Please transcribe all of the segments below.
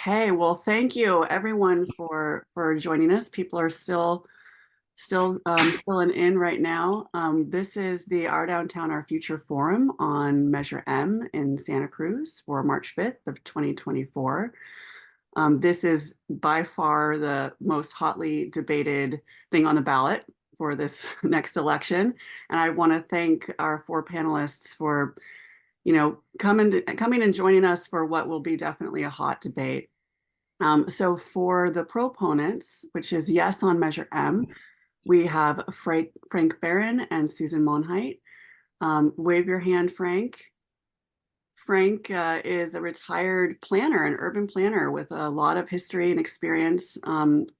Okay, well, thank you everyone for joining us. People are still filling in right now. This is the Our Downtown, Our Future Forum on Measure M in Santa Cruz for March 5th of 2024. This is by far the most hotly debated thing on the ballot for this next election. And I want to thank our four panelists for, coming and joining us for what will be definitely a hot debate. So for the proponents, which is yes on Measure M, we have Frank Barron and Susan Monheit. Wave your hand, Frank. Frank is a retired planner, an urban planner with a lot of history and experience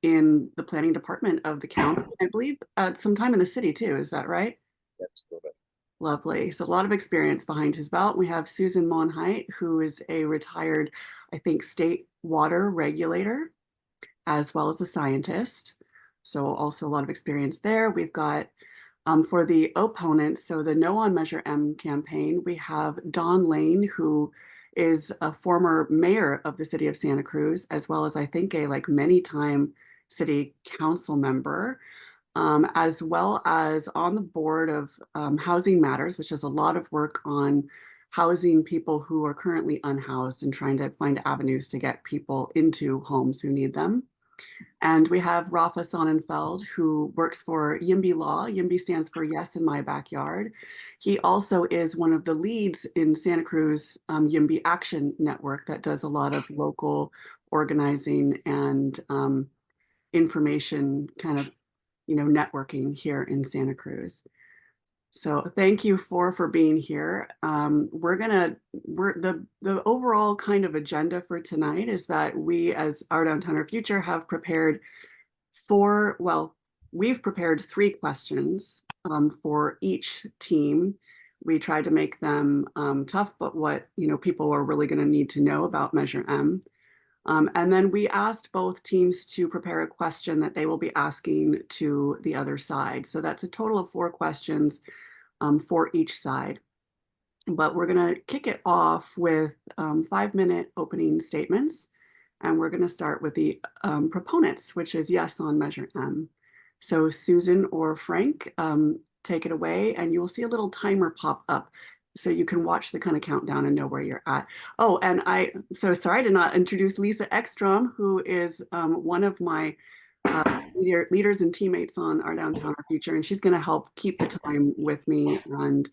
in the planning department of the county. I believe some time in the city too. Is that right? Absolutely. Lovely. So a lot of experience behind his belt. We have Susan Monheit, who is a retired, I think, state water regulator, as well as a scientist. So also a lot of experience there. We've got for the opponents, so the No on Measure M campaign, we have Don Lane, who is a former mayor of the city of Santa Cruz, as well as I think a like many-time city council member, as well as on the board of Housing Matters, which does a lot of work on housing people who are currently unhoused and trying to find avenues to get people into homes who need them. And we have Rafa Sonnenfeld, who works for YIMBY Law. YIMBY stands for Yes in My Backyard. He also is one of the leads in Santa Cruz YIMBY Action Network that does a lot of local organizing and information kind of, networking here in Santa Cruz. So thank you for being here. The overall kind of agenda for tonight is that we as Our Downtown Our Future have prepared we've prepared three questions for each team. We tried to make them tough, but what people are really going to need to know about Measure M. And then we asked both teams to prepare a question that they will be asking to the other side. So that's a total of four questions for each side. But we're going to kick it off with 5-minute opening statements. And we're going to start with the proponents, which is yes on Measure M. So Susan or Frank, take it away, and you will see a little timer pop up so you can watch the kind of countdown and know where you're at. Oh, and so sorry I did not introduce Lisa Ekstrom, who is one of my leaders and teammates on Our Downtown Our Future, and she's going to help keep the time with me and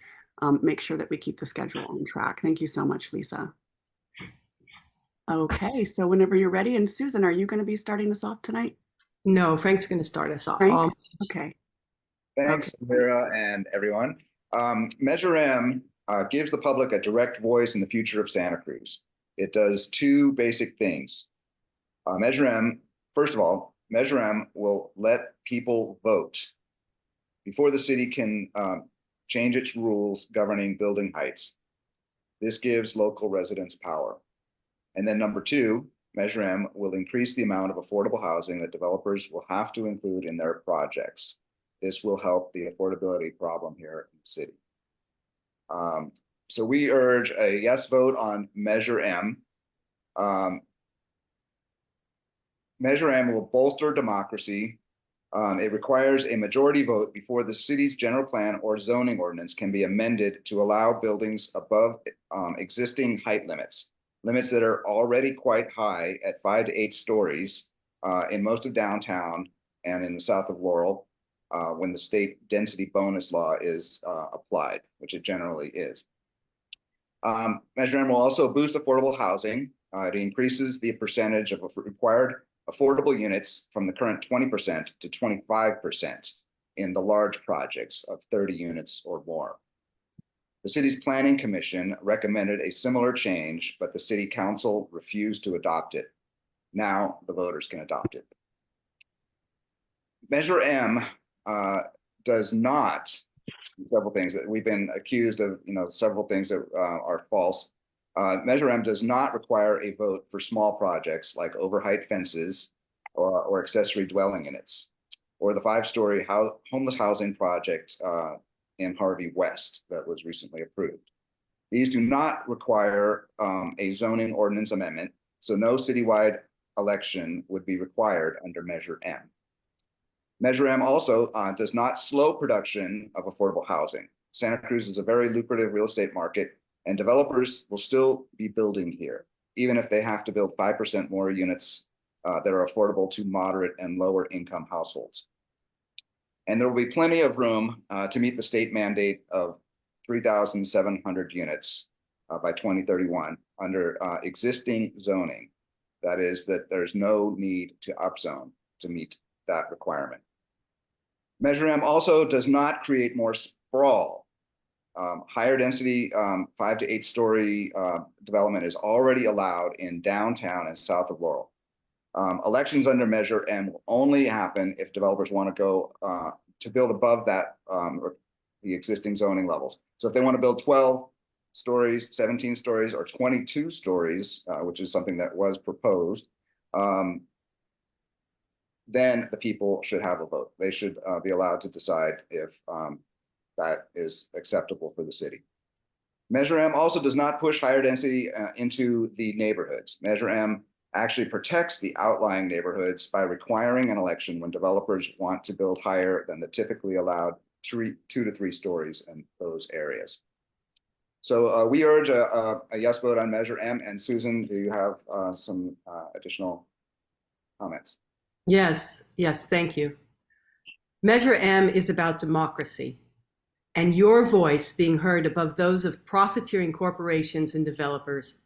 make sure that we keep the schedule on track. Thank you so much, Lisa. Okay, so whenever you're ready, and Susan, are you going to be starting us off tonight? No, Frank's going to start us off. Frank? Okay. Thanks, Lyra and everyone. Measure M gives the public a direct voice in the future of Santa Cruz. It does two basic things. Measure M, first of all, Measure M will let people vote before the city can change its rules governing building heights. This gives local residents power. And then number two, Measure M will increase the amount of affordable housing that developers will have to include in their projects. This will help the affordability problem here in the city. So we urge a yes vote on Measure M. Measure M will bolster democracy. It requires a majority vote before the city's general plan or zoning ordinance can be amended to allow buildings above existing height limits that are already quite high at 5 to 8 stories in most of downtown and in the south of Laurel when the state density bonus law is applied, which it generally is. Measure M will also boost affordable housing. It increases the percentage of required affordable units from the current 20% to 25% in the large projects of 30 units or more. The city's planning commission recommended a similar change, but the city council refused to adopt it. Now the voters can adopt it. Measure M does not, several things that we've been accused of, several things that are false. Measure M does not require a vote for small projects like overheight fences or accessory dwelling units, or the 5-story homeless housing project in Harvey West that was recently approved. These do not require a zoning ordinance amendment, so no citywide election would be required under Measure M. Measure M also does not slow production of affordable housing. Santa Cruz is a very lucrative real estate market, and developers will still be building here, even if they have to build 5% more units that are affordable to moderate and lower income households. And there will be plenty of room to meet the state mandate of 3,700 units by 2031 under existing zoning. That is, that there's no need to upzone to meet that requirement. Measure M also does not create more sprawl. Higher density 5 to 8 story development is already allowed in downtown and south of Laurel. Elections under Measure M will only happen if developers want to go to build above that, the existing zoning levels. So if they want to build 12 stories, 17 stories, or 22 stories, which is something that was proposed, then the people should have a vote. They should be allowed to decide if that is acceptable for the city. Measure M also does not push higher density into the neighborhoods. Measure M actually protects the outlying neighborhoods by requiring an election when developers want to build higher than the typically allowed 2 to 3 stories in those areas. So we urge a yes vote on Measure M. And Susan, do you have some additional comments? Yes, thank you. Measure M is about democracy and your voice being heard above those of profiteering corporations and developers.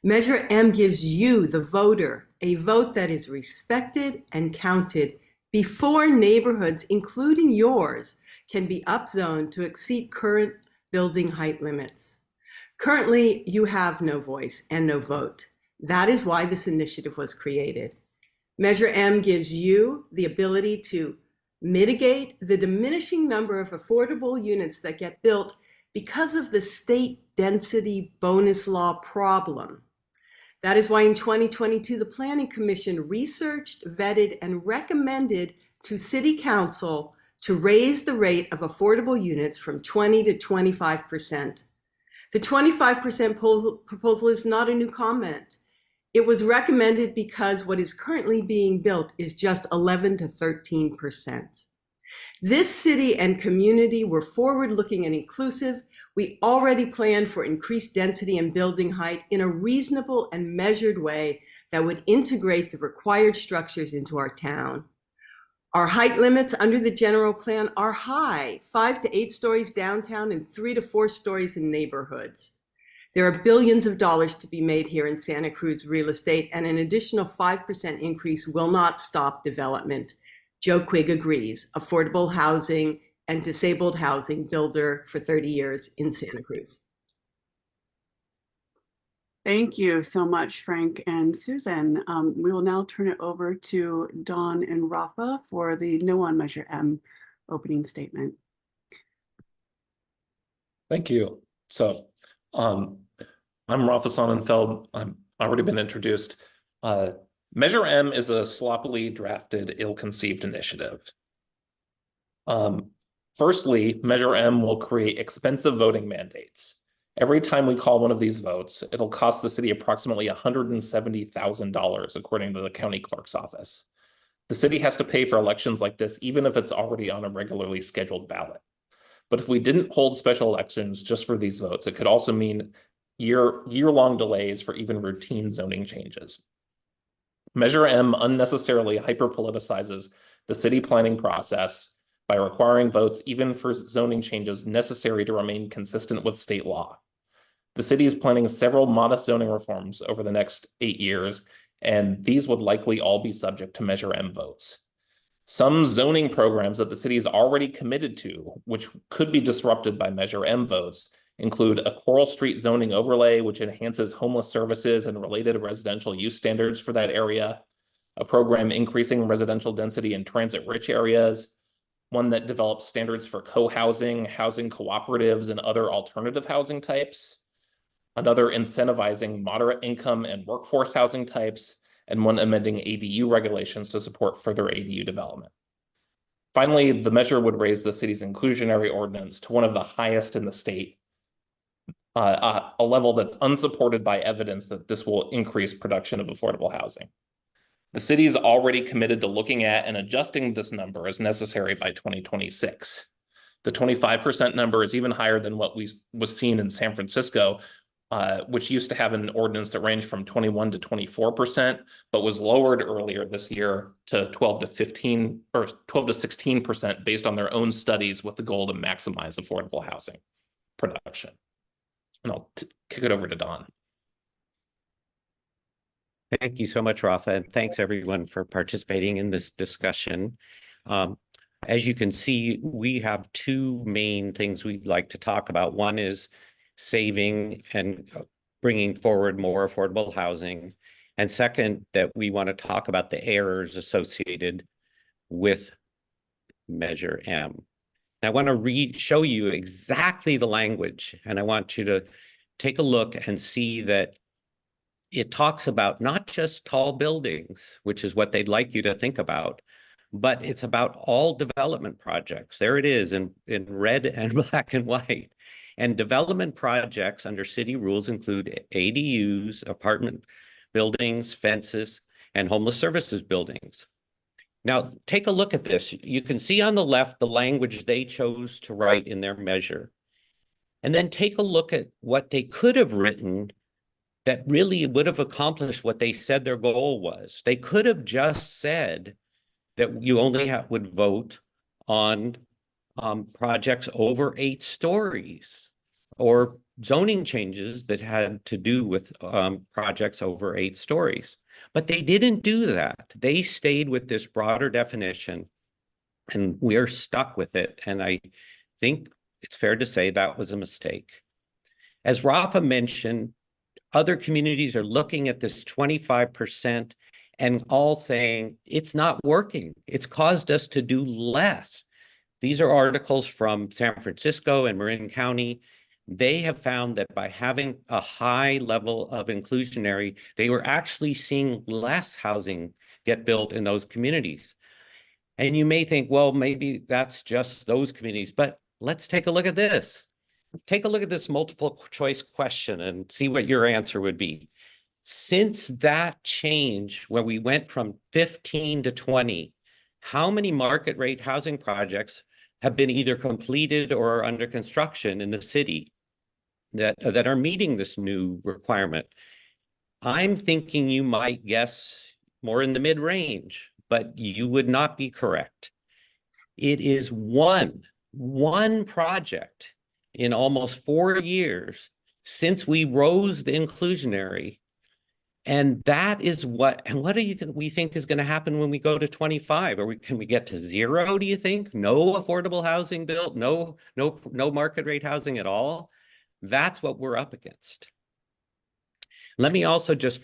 Measure M gives you, the voter, a vote that is respected and counted before neighborhoods, including yours, can be upzoned to exceed current building height limits. Currently, you have no voice and no vote. That is why this initiative was created. Measure M gives you the ability to mitigate the diminishing number of affordable units that get built because of the state density bonus law problem. That is why in 2022, the Planning Commission researched, vetted, and recommended to City Council to raise the rate of affordable units from 20 to 25%. The 25% proposal is not a new comment. It was recommended because what is currently being built is just 11 to 13%. This city and community were forward-looking and inclusive. We already planned for increased density and building height in a reasonable and measured way that would integrate the required structures into our town. Our height limits under the general plan are high, 5 to 8 stories downtown and 3 to 4 stories in neighborhoods. There are billions of dollars to be made here in Santa Cruz real estate, and an additional 5% increase will not stop development. Joe Quigg agrees, affordable housing and disabled housing builder for 30 years in Santa Cruz. Thank you so much, Frank and Susan. We will now turn it over to Dawn and Rafa for the no on Measure M opening statement. Thank you. So I'm Rafa Sonnenfeld. I've already been introduced. Measure M is a sloppily drafted, ill-conceived initiative. Firstly, Measure M will create expensive voting mandates. Every time we call one of these votes, it'll cost the city approximately $170,000, according to the county clerk's office. The city has to pay for elections like this, even if it's already on a regularly scheduled ballot. But if we didn't hold special elections just for these votes, it could also mean year-long delays for even routine zoning changes. Measure M unnecessarily hyper-politicizes the city planning process by requiring votes even for zoning changes necessary to remain consistent with state law. The city is planning several modest zoning reforms over the next 8 years, and these would likely all be subject to Measure M votes. Some zoning programs that the city is already committed to, which could be disrupted by Measure M votes, include a Coral Street zoning overlay, which enhances homeless services and related residential use standards for that area, a program increasing residential density in transit-rich areas, one that develops standards for co-housing, housing cooperatives, and other alternative housing types, another incentivizing moderate income and workforce housing types, and one amending ADU regulations to support further ADU development. Finally, the measure would raise the city's inclusionary ordinance to one of the highest in the state, a level that's unsupported by evidence that this will increase production of affordable housing. The city is already committed to looking at and adjusting this number as necessary by 2026. The 25% number is even higher than what was seen in San Francisco, which used to have an ordinance that ranged from 21 to 24%, but was lowered earlier this year to 12 to 15 or 12 to 16% based on their own studies with the goal to maximize affordable housing production. And I'll kick it over to Don. Thank you so much, Rafa, and thanks everyone for participating in this discussion. As you can see, we have two main things we'd like to talk about. One is saving and bringing forward more affordable housing. And second, that we want to talk about the errors associated with Measure M. And I want to show you exactly the language, and I want you to take a look and see that it talks about not just tall buildings, which is what they'd like you to think about, but it's about all development projects. There it is in red and black and white. And development projects under city rules include ADUs, apartment buildings, fences, and homeless services buildings. Now, take a look at this. You can see on the left the language they chose to write in their measure. And then take a look at what they could have written that really would have accomplished what they said their goal was. They could have just said that you only would vote on projects over 8 stories or zoning changes that had to do with projects over 8 stories. But they didn't do that. They stayed with this broader definition, and we're stuck with it. And I think it's fair to say that was a mistake. As Rafa mentioned, other communities are looking at this 25% and all saying it's not working. It's caused us to do less. These are articles from San Francisco and Marin County. They have found that by having a high level of inclusionary, they were actually seeing less housing get built in those communities. And you may think, well, maybe that's just those communities, but let's take a look at this. Take a look at this multiple choice question and see what your answer would be. Since that change, where we went from 15 to 20, how many market rate housing projects have been either completed or are under construction in the city that are meeting this new requirement? I'm thinking you might guess more in the mid-range, but you would not be correct. It is one project in almost 4 years since we rose the inclusionary. And that is what do you think we think is going to happen when we go to 25? Can we get to 0, do you think? No affordable housing built, no market rate housing at all? That's what we're up against. Let me also just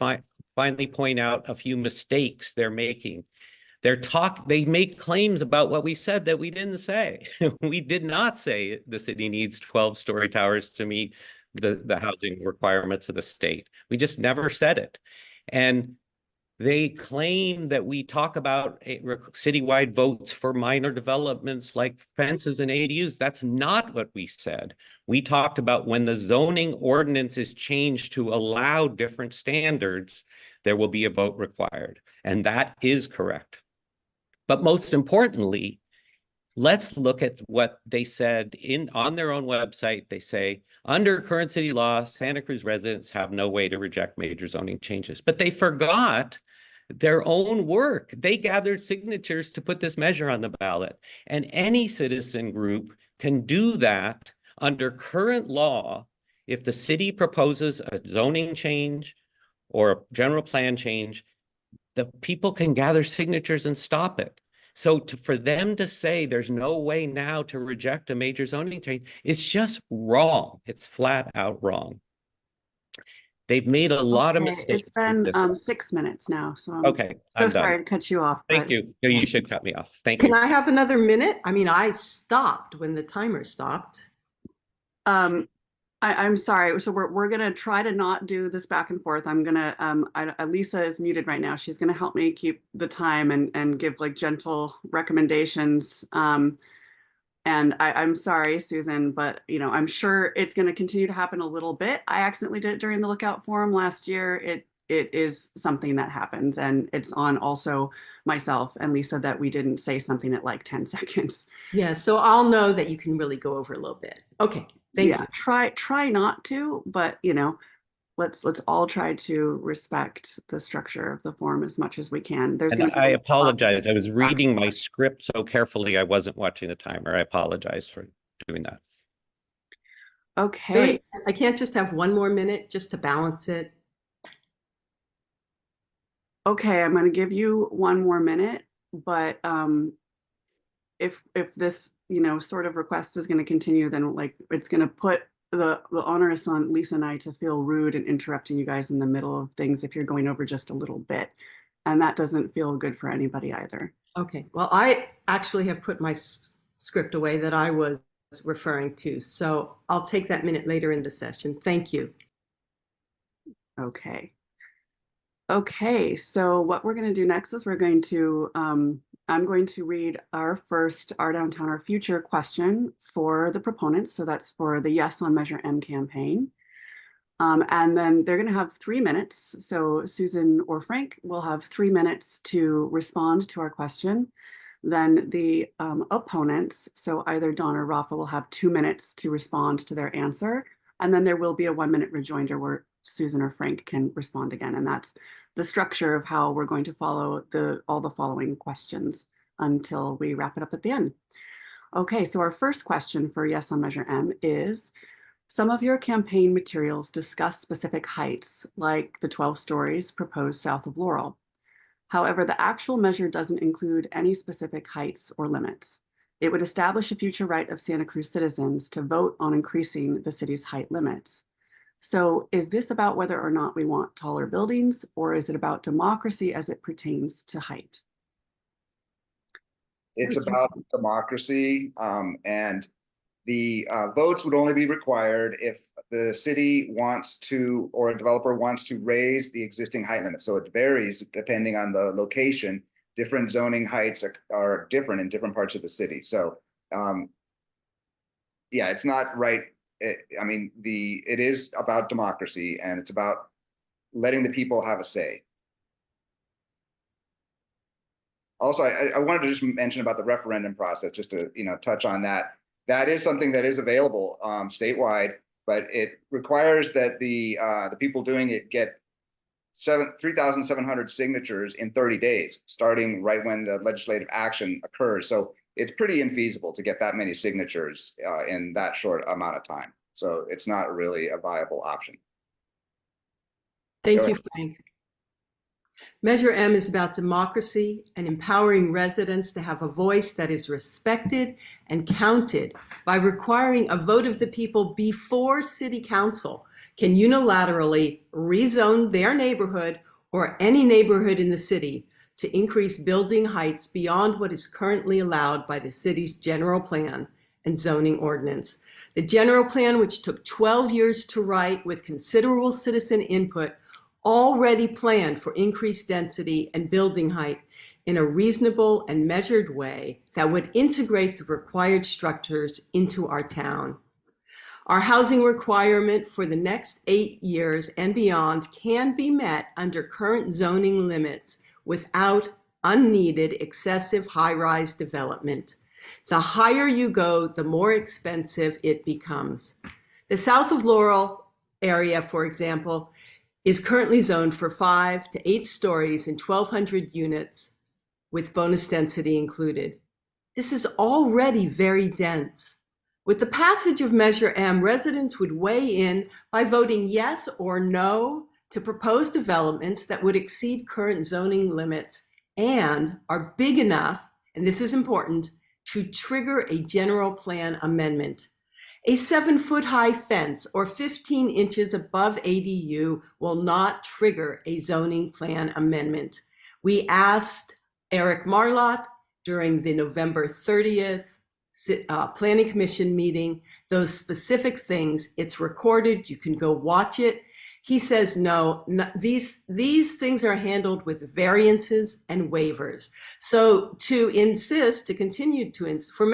finally point out a few mistakes they're making. They make claims about what we said that we didn't say. We did not say the city needs 12-story towers to meet the housing requirements of the state. We just never said it. And they claim that we talk about citywide votes for minor developments like fences and ADUs. That's not what we said. We talked about when the zoning ordinance is changed to allow different standards, there will be a vote required. And that is correct. But most importantly, let's look at what they said on their own website. They say, under current city law, Santa Cruz residents have no way to reject major zoning changes. But they forgot their own work. They gathered signatures to put this measure on the ballot. And any citizen group can do that under current law if the city proposes a zoning change or a general plan change. The people can gather signatures and stop it. So for them to say there's no way now to reject a major zoning change, it's just wrong. It's flat out wrong. They've made a lot of mistakes. It's been 6 minutes now, so I'm okay. so sorry to cut you off. Thank you. No, you should cut me off. Thank Can you. I have another minute? I mean, I stopped when the timer stopped. I'm sorry. So we're gonna try to not do this back and forth. I'm gonna Lisa is muted right now. She's gonna help me keep the time and give like gentle recommendations. And I'm sorry, Susan, but I'm sure it's going to continue to happen a little bit. I accidentally did it during the Lookout Forum last year. It is something that happens, and it's on also myself and Lisa that we didn't say something at like 10 seconds. Yeah, so I'll know that you can really go over a little bit. Okay, thank Yeah, you. try not to, but let's all try to respect the structure of the forum as much as we can. There's And going to be I a lot apologize. I was of reading my script so carefully, I wasn't watching the timer. I apologize for doing that. Okay. Wait, I can't just have one more minute just to balance it. Okay, I'm going to give you one more minute, but if this sort of request is going to continue, then like it's going to put the onus on Lisa and I to feel rude and interrupting you guys in the middle of things if you're going over just a little bit, and that doesn't feel good for anybody either. Okay, well, I actually have put my script away that I was referring to, so I'll take that minute later in the session. Thank you. Okay, so what we're going to do next is we're going to I'm going to read our first Our Downtown, Our Future question for the proponents. So that's for the Yes on Measure M campaign. And then they're going to have 3 minutes. So Susan or Frank will have 3 minutes to respond to our question. Then the opponents, so either Don or Rafa, will have 2 minutes to respond to their answer. And then there will be a 1-minute rejoinder where Susan or Frank can respond again. And that's the structure of how we're going to follow all the following questions until we wrap it up at the end. Okay, so our first question for Yes on Measure M is, some of your campaign materials discuss specific heights, like the 12 stories proposed south of Laurel. However, the actual measure doesn't include any specific heights or limits. It would establish a future right of Santa Cruz citizens to vote on increasing the city's height limits. So is this about whether or not we want taller buildings, or is it about democracy as it pertains to height? It's about democracy, and the votes would only be required if the city wants to, or a developer wants to raise the existing height limit. So it varies depending on the location. Different zoning heights are different in different parts of the city. So yeah, it's not right. It is about democracy, and it's about letting the people have a say. Also, I wanted to just mention about the referendum process, just to touch on that. That is something that is available statewide, but it requires that the people doing it get 3,700 signatures in 30 days, starting right when the legislative action occurs. So it's pretty infeasible to get that many signatures in that short amount of time. So it's not really a viable option. Thank you, Frank. Measure M is about democracy and empowering residents to have a voice that is respected and counted by requiring a vote of the people before City Council can unilaterally rezone their neighborhood or any neighborhood in the city to increase building heights beyond what is currently allowed by the city's general plan and zoning ordinance. The general plan, which took 12 years to write with considerable citizen input, already planned for increased density and building height in a reasonable and measured way that would integrate the required structures into our town. Our housing requirement for the next 8 years and beyond can be met under current zoning limits without unneeded excessive high-rise development. The higher you go, the more expensive it becomes. The south of Laurel area, for example, is currently zoned for 5 to 8 stories and 1,200 units with bonus density included. This is already very dense. With the passage of Measure M, residents would weigh in by voting yes or no to proposed developments that would exceed current zoning limits and are big enough, and this is important, to trigger a general plan amendment. A 7-foot-high fence or 15 inches above ADU will not trigger a zoning plan amendment. We asked Eric Marlott during the November 30th Planning Commission meeting those specific things. It's recorded. You can go watch it. He says, no, these things are handled with variances and waivers. So to insist, to continue to, for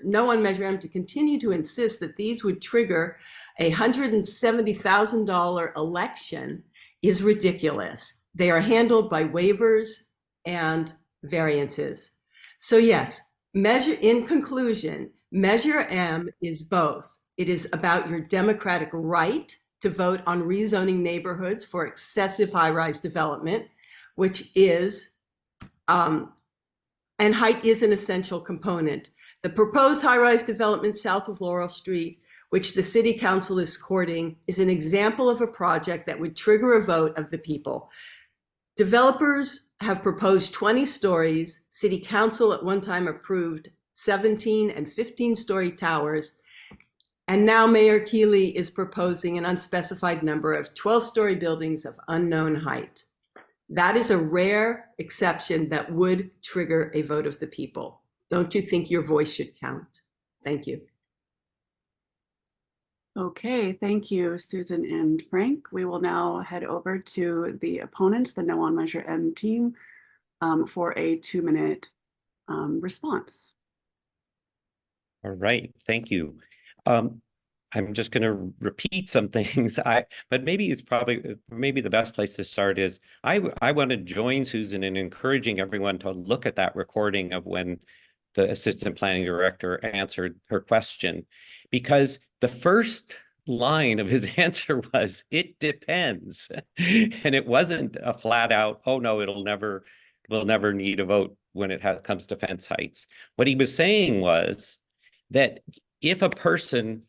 no on Measure M to continue to insist that these would trigger a $170,000 election is ridiculous. They are handled by waivers and variances. So yes, in conclusion, Measure M is both. It is about your democratic right to vote on rezoning neighborhoods for excessive high-rise development, which is, and height is an essential component. The proposed high-rise development south of Laurel Street, which the City Council is courting, is an example of a project that would trigger a vote of the people. Developers have proposed 20 stories. City Council at one time approved 17 and 15-story towers. And now Mayor Keeley is proposing an unspecified number of 12-story buildings of unknown height. That is a rare exception that would trigger a vote of the people. Don't you think your voice should count? Thank you. Okay, thank you, Susan and Frank. We will now head over to the opponents, the No on Measure M team, for a 2-minute response. All right, thank you. I'm just going to repeat some things. But maybe the best place to start is I want to join Susan in encouraging everyone to look at that recording of when the assistant planning director answered her question, because the first line of his answer was, "It depends," and it wasn't a flat out, "Oh no, we'll never need a vote when it comes to fence heights." What he was saying was that if a person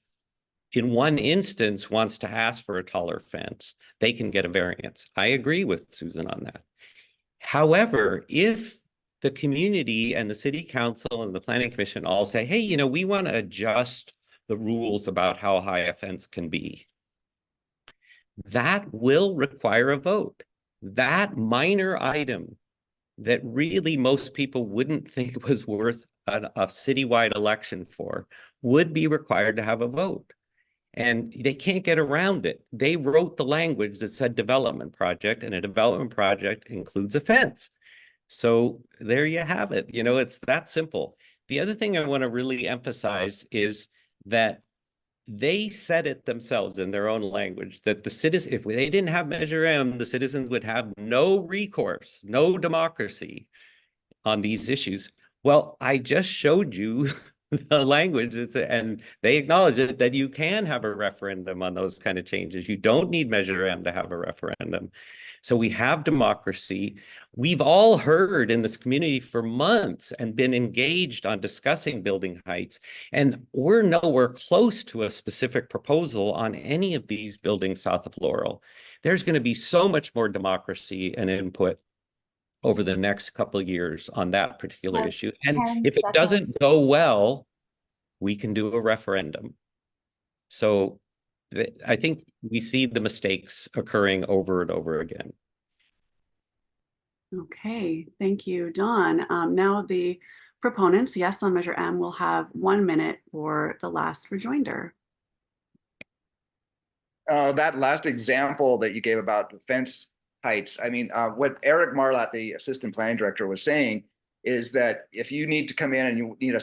in one instance wants to ask for a taller fence, they can get a variance. I agree with Susan on that. However, if the community and the City Council and the Planning Commission all say, hey, we want to adjust the rules about how high a fence can be, that will require a vote. That minor item that really most people wouldn't think was worth a citywide election for would be required to have a vote. And they can't get around it. They wrote the language that said development project, and a development project includes a fence. So there you have it. It's that simple. The other thing I want to really emphasize is that they said it themselves in their own language, that the citizens, if they didn't have Measure M, the citizens would have no recourse, no democracy on these issues. Well, I just showed you the language, and they acknowledge it, that you can have a referendum on those kind of changes. You don't need Measure M to have a referendum. So we have democracy. We've all heard in this community for months and been engaged on discussing building heights, and we're nowhere close to a specific proposal on any of these buildings south of Laurel. There's going to be so much more democracy and input over the next couple of years on that particular issue. And if it doesn't go well, we can do a referendum. So I think we see the mistakes occurring over and over again. Okay, thank you, Dawn. Now the proponents, yes on Measure M, will have 1 minute for the last rejoinder. That last example that you gave about the fence heights, I mean, what Eric Marlatt, the assistant planning director, was saying is that if you need to come in and you need an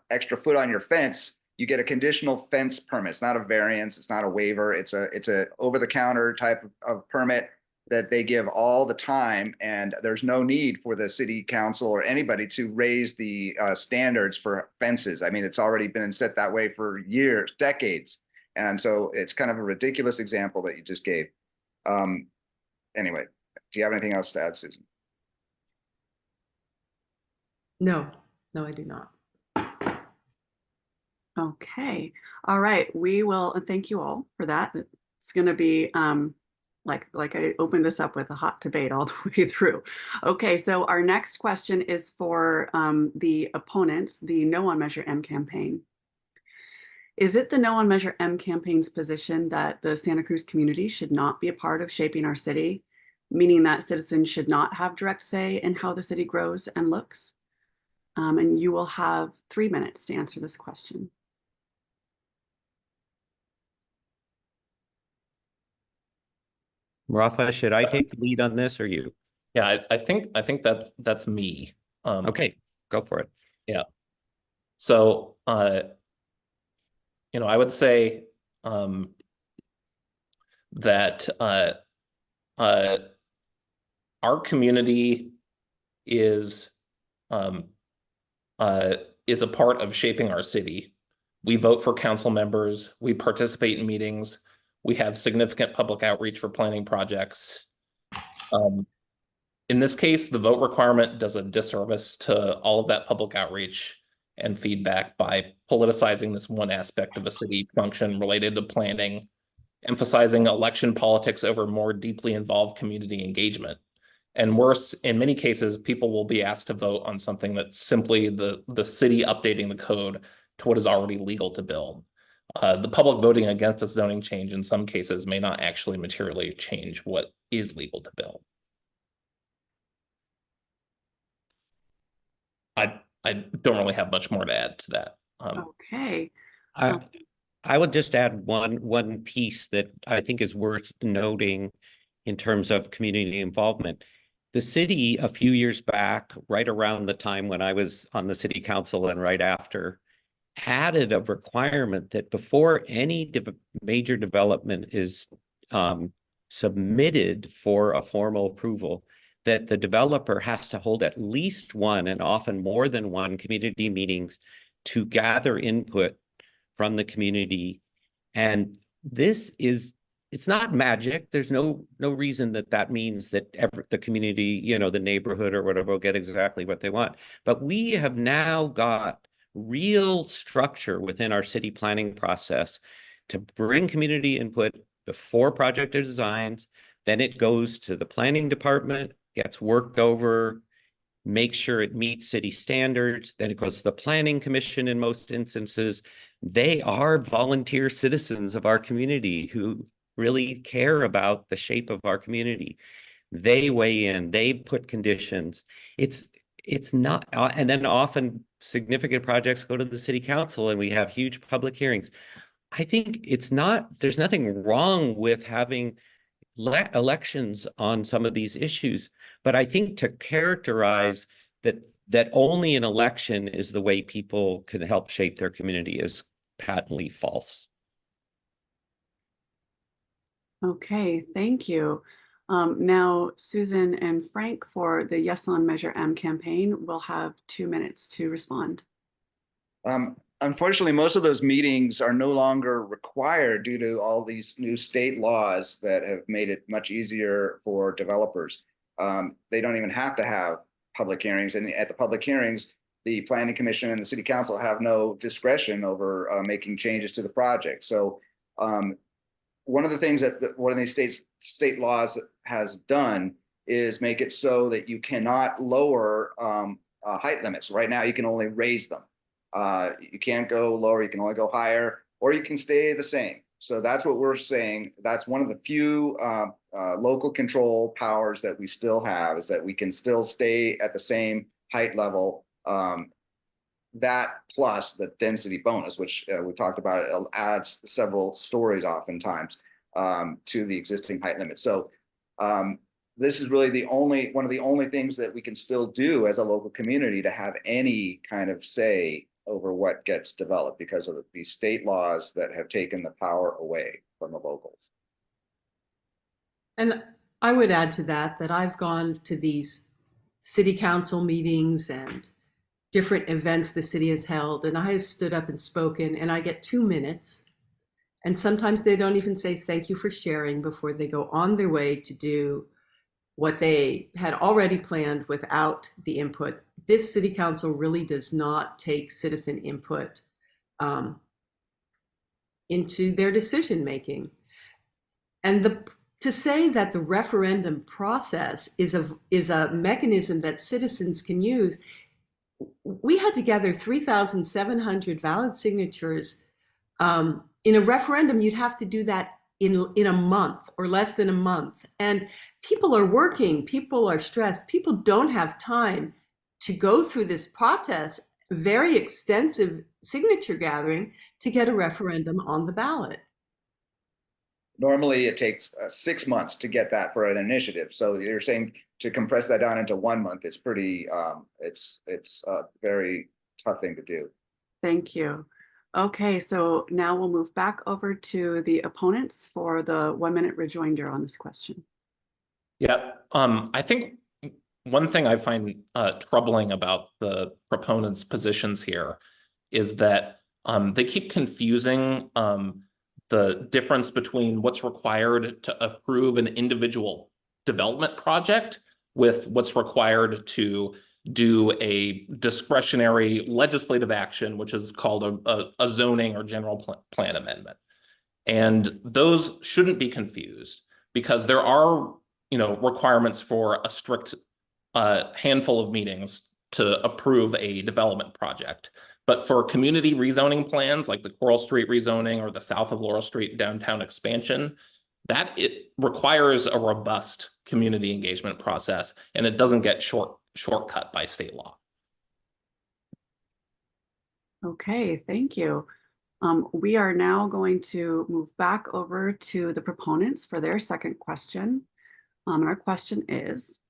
extra foot on your fence, you get a conditional fence permit. It's not a variance, it's not a waiver, it's a over-the-counter type of permit that they give all the time, and there's no need for the city council or anybody to raise the standards for fences. I mean, it's already been set that way for years, decades, and so it's kind of a ridiculous example that you just gave. Anyway, do you have anything else to add, Susan? No, I do not. Okay, all right, we will thank you all for that. It's going to be like I opened this up with a hot debate all the way through. Okay, so our next question is for the opponents, the No on Measure M campaign. Is it the No on Measure M campaign's position that the Santa Cruz community should not be a part of shaping our city, meaning that citizens should not have direct say in how the city grows and looks? And you will have 3 minutes to answer this question. Rafa, should I take the lead on this or you? Yeah, I think that's me. Okay, go for it. Yeah. So, I would say that our community is um, is a part of shaping our city. We vote for council members, we participate in meetings, we have significant public outreach for planning projects. In this case, the vote requirement does a disservice to all of that public outreach and feedback by politicizing this one aspect of a city function related to planning, emphasizing election politics over more deeply involved community engagement. And worse, in many cases, people will be asked to vote on something that's simply the city updating the code to what is already legal to build. The public voting against a zoning change in some cases may not actually materially change what is legal to build. I don't really have much more to add to that. Okay. I would just add one piece that I think is worth noting in terms of community involvement. The city a few years back, right around the time when I was on the city council and right after, added a requirement that before any major development is submitted for a formal approval, that the developer has to hold at least one and often more than one community meetings to gather input from the community. And this is, it's not magic. There's no reason that means that the community, the neighborhood or whatever will get exactly what they want. But we have now got real structure within our city planning process to bring community input before project designs. Then it goes to the planning department, gets worked over, make sure it meets city standards. Then it goes to the planning commission in most instances. They are volunteer citizens of our community who really care about the shape of our community. They weigh in, they put conditions. It's not, and then often significant projects go to the city council and we have huge public hearings. I think there's nothing wrong with having elections on some of these issues, but I think to characterize that only an election is the way people can help shape their community is patently false. Okay, thank you. Now, Susan and Frank for the Yes on Measure M campaign will have 2 minutes to respond. Unfortunately, most of those meetings are no longer required due to all these new state laws that have made it much easier for developers. They don't even have to have public hearings, and at the public hearings, the planning commission and the city council have no discretion over making changes to the project. So one of the things that one of these state laws has done is make it so that you cannot lower height limits. Right now, you can only raise them. You can't go lower, you can only go higher, or you can stay the same. So that's what we're saying. That's one of the few local control powers that we still have, is that we can still stay at the same height level. That plus the density bonus, which we talked about, it adds several stories oftentimes to the existing height limit. So this is really one of the only things that we can still do as a local community to have any kind of say over what gets developed, because of these state laws that have taken the power away from the locals. And I would add to that I've gone to these city council meetings and different events the city has held, and I have stood up and spoken, and I get 2 minutes. And sometimes they don't even say thank you for sharing before they go on their way to do what they had already planned without the input. This city council really does not take citizen input into their decision making. And to say that the referendum process is a mechanism that citizens can use, we had to gather 3,700 valid signatures. In a referendum, you'd have to do that in a month or less than a month. And people are working, people are stressed, people don't have time to go through this process, very extensive signature gathering, to get a referendum on the ballot. Normally, it takes 6 months to get that for an initiative. So you're saying to compress that down into 1 month, it's pretty, it's a very tough thing to do. Thank you. Okay, so now we'll move back over to the opponents for the 1-minute rejoinder on this question. Yeah, I think one thing I find troubling about the proponents' positions here is that they keep confusing the difference between what's required to approve an individual development project with what's required to do a discretionary legislative action, which is called a zoning or general plan amendment. And those shouldn't be confused because there are, requirements for a strict handful of meetings to approve a development project. But for community rezoning plans like the Coral Street rezoning or the south of Laurel Street downtown expansion, that it requires a robust community engagement process, and it doesn't get shortcut by state law. Okay, thank you. We are now going to move back over to the proponents for their second question. Our question is,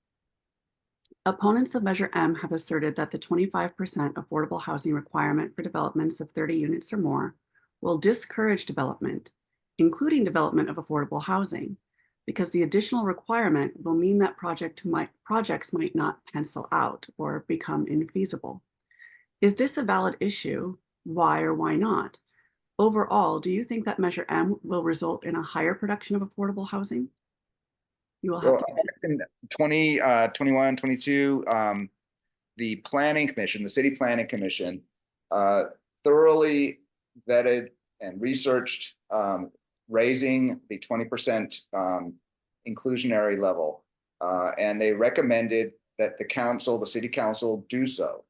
opponents of Measure M have asserted that the 25% affordable housing requirement for developments of 30 units or more will discourage development, including development of affordable housing, because the additional requirement will mean that projects might not pencil out or become infeasible. Is this a valid issue? Why or why not? Overall, do you think that Measure M will result in a higher production of affordable housing? You will have Well, in 2021, 22, the Planning Commission, the City Planning Commission, thoroughly vetted and researched raising the 20% inclusionary level. And they recommended that the city council do so.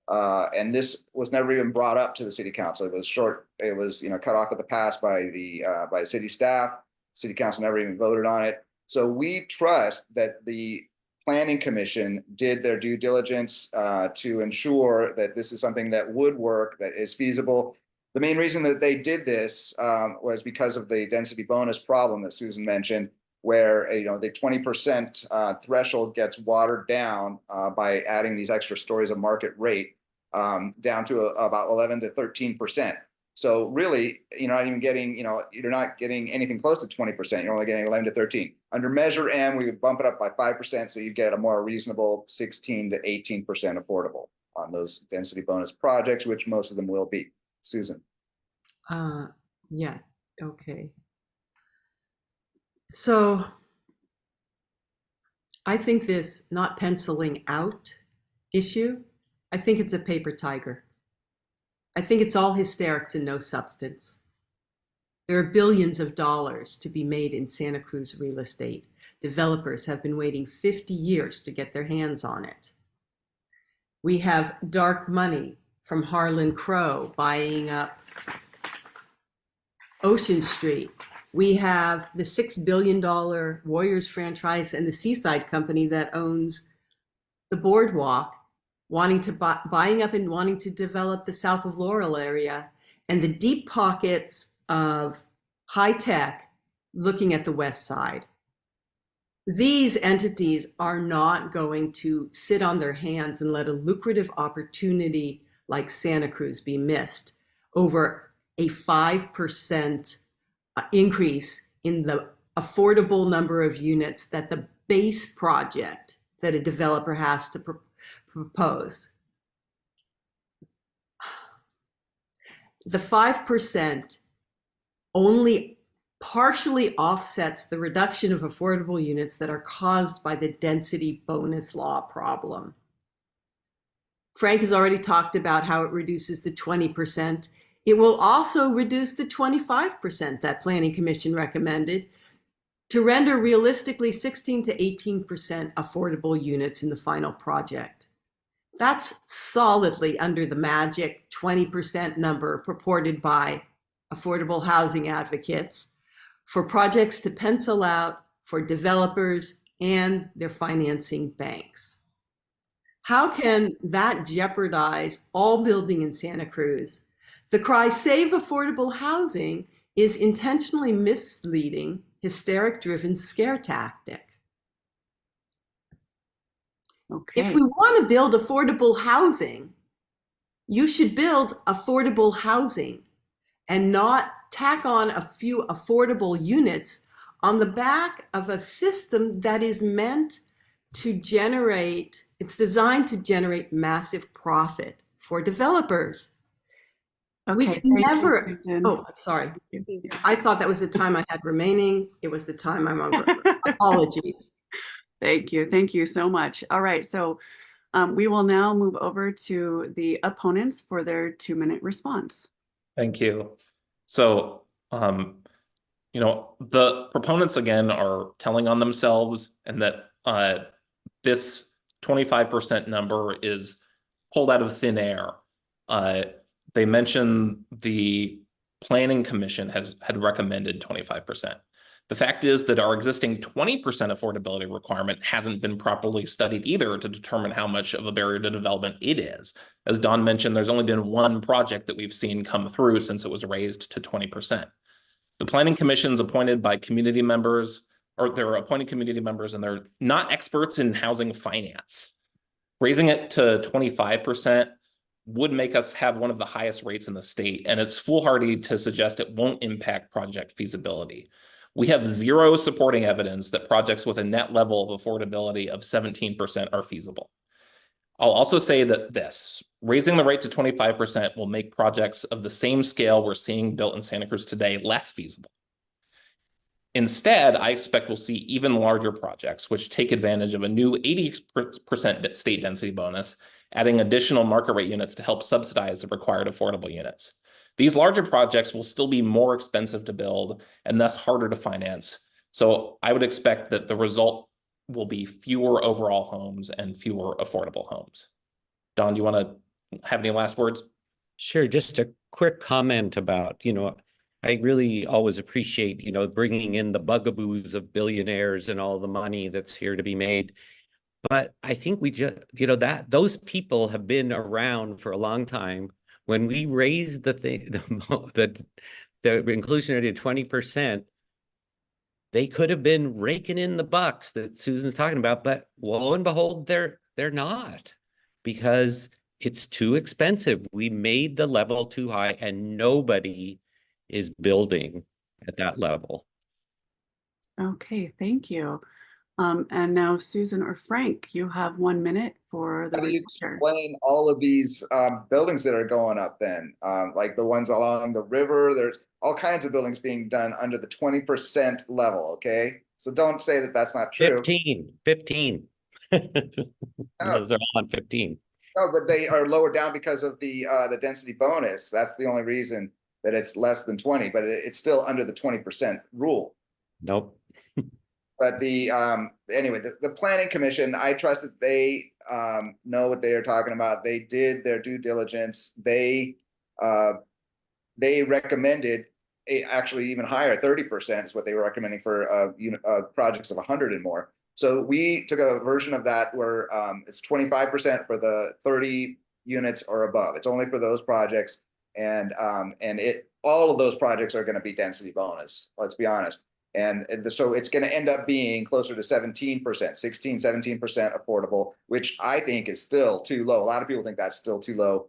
And this was never even brought up to the city council. It was cut off at the pass by the city staff. City council never even voted on it. So we trust that the Planning Commission did their due diligence to ensure that this is something that would work, that is feasible. The main reason that they did this was because of the density bonus problem that Susan mentioned, where the 20% threshold gets watered down by adding these extra stories of market rate down to about 11 to 13%. So really, you're not even getting, you're not getting anything close to 20%. You're only getting 11 to 13. Under Measure M, we would bump it up by 5%, so you get a more reasonable 16 to 18% affordable on those density bonus projects, which most of them will be. Susan. Yeah, okay. So I think this not penciling out issue, I think it's a paper tiger. I think it's all hysterics and no substance. There are billions of dollars to be made in Santa Cruz real estate. Developers have been waiting 50 years to get their hands on it. We have dark money from Harlan Crow buying up Ocean Street. We have the $6 billion Warriors franchise and the Seaside Company that owns the boardwalk wanting to buying up and wanting to develop the south of Laurel area, and the deep pockets of high tech looking at the west side. These entities are not going to sit on their hands and let a lucrative opportunity like Santa Cruz be missed over a 5% increase in the affordable number of units that the base project that a developer has to propose. The 5% only partially offsets the reduction of affordable units that are caused by the density bonus law problem. Frank has already talked about how it reduces the 20%. It will also reduce the 25% that Planning Commission recommended to render realistically 16 to 18% affordable units in the final project. That's solidly under the magic 20% number purported by affordable housing advocates for projects to pencil out for developers and their financing banks. How can that jeopardize all building in Santa Cruz? The cry, save affordable housing, is intentionally misleading, hysteric-driven scare tactic. Okay. If we want to build affordable housing, you should build affordable housing and not tack on a few affordable units on the back of a system that is meant to generate, it's designed to generate massive profit for developers. We Okay. can Thank you, never, Susan. oh, sorry. I thought that was the time I had remaining. It was the time I'm over. Apologies. Thank you. Thank you so much. All right. So we will now move over to the opponents for their 2-minute response. Thank you. So, you know, the proponents again are telling on themselves, and that this 25% number is pulled out of thin air. They mentioned the Planning Commission had recommended 25%. The fact is that our existing 20% affordability requirement hasn't been properly studied either to determine how much of a barrier to development it is. As Don mentioned, there's only been one project that we've seen come through since it was raised to 20%. The Planning Commission's appointed by community members, or they're appointed community members, and they're not experts in housing finance. Raising it to 25% would make us have one of the highest rates in the state, and it's foolhardy to suggest it won't impact project feasibility. We have zero supporting evidence that projects with a net level of affordability of 17% are feasible. I'll also say that raising the rate to 25% will make projects of the same scale we're seeing built in Santa Cruz today less feasible. Instead, I expect we'll see even larger projects, which take advantage of a new 80% state density bonus, adding additional market rate units to help subsidize the required affordable units. These larger projects will still be more expensive to build and thus harder to finance. So I would expect that the result will be fewer overall homes and fewer affordable homes. Don, do you want to have any last words? Sure. Just a quick comment about, I really always appreciate, bringing in the bugaboos of billionaires and all the money that's here to be made. But I think we just, that those people have been around for a long time. When we raised the inclusionary to 20%, they could have been raking in the bucks that Susan's talking about, but lo and behold, they're not, because it's too expensive. We made the level too high, and nobody is building at that level. Okay, thank you. And now Susan or Frank, you have 1 minute for the How do you reporter. explain all of these buildings that are going up then? Like the ones along the river, there's all kinds of buildings being done under the 20% level, okay? So don't say that that's not true. 15. Those are all on 15. No, but they are lower down because of the density bonus. That's the only reason that it's less than 20, but it's still under the 20% rule. Nope. But anyway, the Planning Commission, I trust that they know what they are talking about. They did their due diligence. They recommended actually even higher, 30% is what they were recommending for projects of 100 and more. So we took a version of that where it's 25% for the 30 units or above. It's only for those projects, and all of those projects are going to be density bonus. Let's be honest. And so it's going to end up being closer to 17%, 17% affordable, which I think is still too low. A lot of people think that's still too low.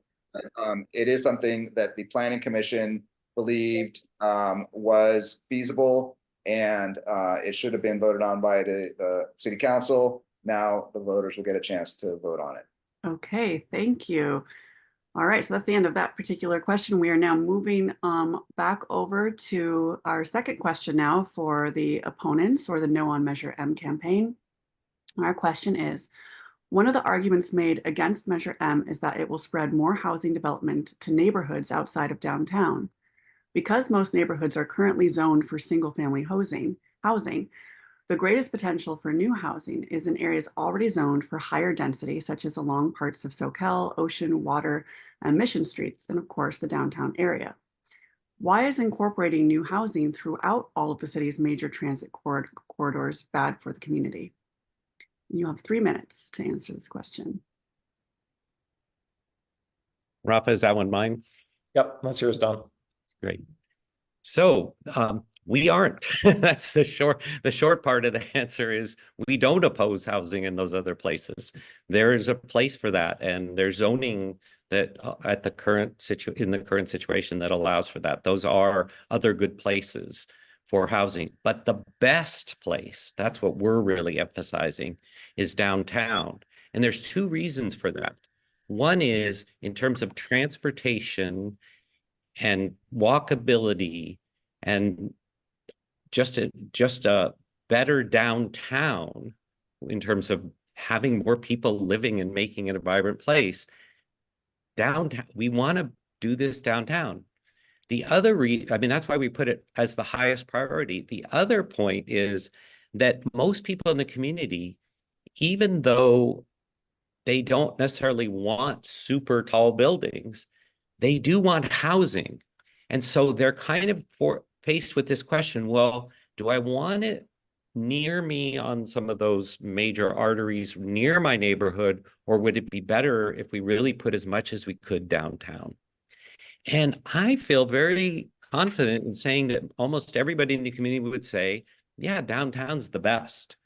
It is something that the Planning Commission believed was feasible, and it should have been voted on by the City Council. Now the voters will get a chance to vote on it. Okay, thank you. All right, so that's the end of that particular question. We are now moving back over to our second question now for the opponents, or the No on Measure M campaign. Our question is, one of the arguments made against Measure M is that it will spread more housing development to neighborhoods outside of downtown. Because most neighborhoods are currently zoned for single-family housing, the greatest potential for new housing is in areas already zoned for higher density, such as along parts of Soquel, Ocean, Water, and Mission Streets, and of course the downtown area. Why is incorporating new housing throughout all of the city's major transit corridors bad for the community? You have 3 minutes to answer this question. Rafa, is that one mine? Yep, that's yours, Don. Great. So we aren't. That's the short part of the answer is we don't oppose housing in those other places. There is a place for that, and there's zoning that at the current situation that allows for that. Those are other good places for housing. But the best place, that's what we're really emphasizing, is downtown. And there's two reasons for that. One is in terms of transportation and walkability and just a better downtown in terms of having more people living and making it a vibrant place. Downtown, we want to do this downtown. The other I mean, that's why we put it as the highest priority. The other point is that most people in the community, even though they don't necessarily want super tall buildings, they do want housing. And so they're kind of faced with this question, well, do I want it near me on some of those major arteries near my neighborhood, or would it be better if we really put as much as we could downtown? And I feel very confident in saying that almost everybody in the community would say, yeah, downtown's the best.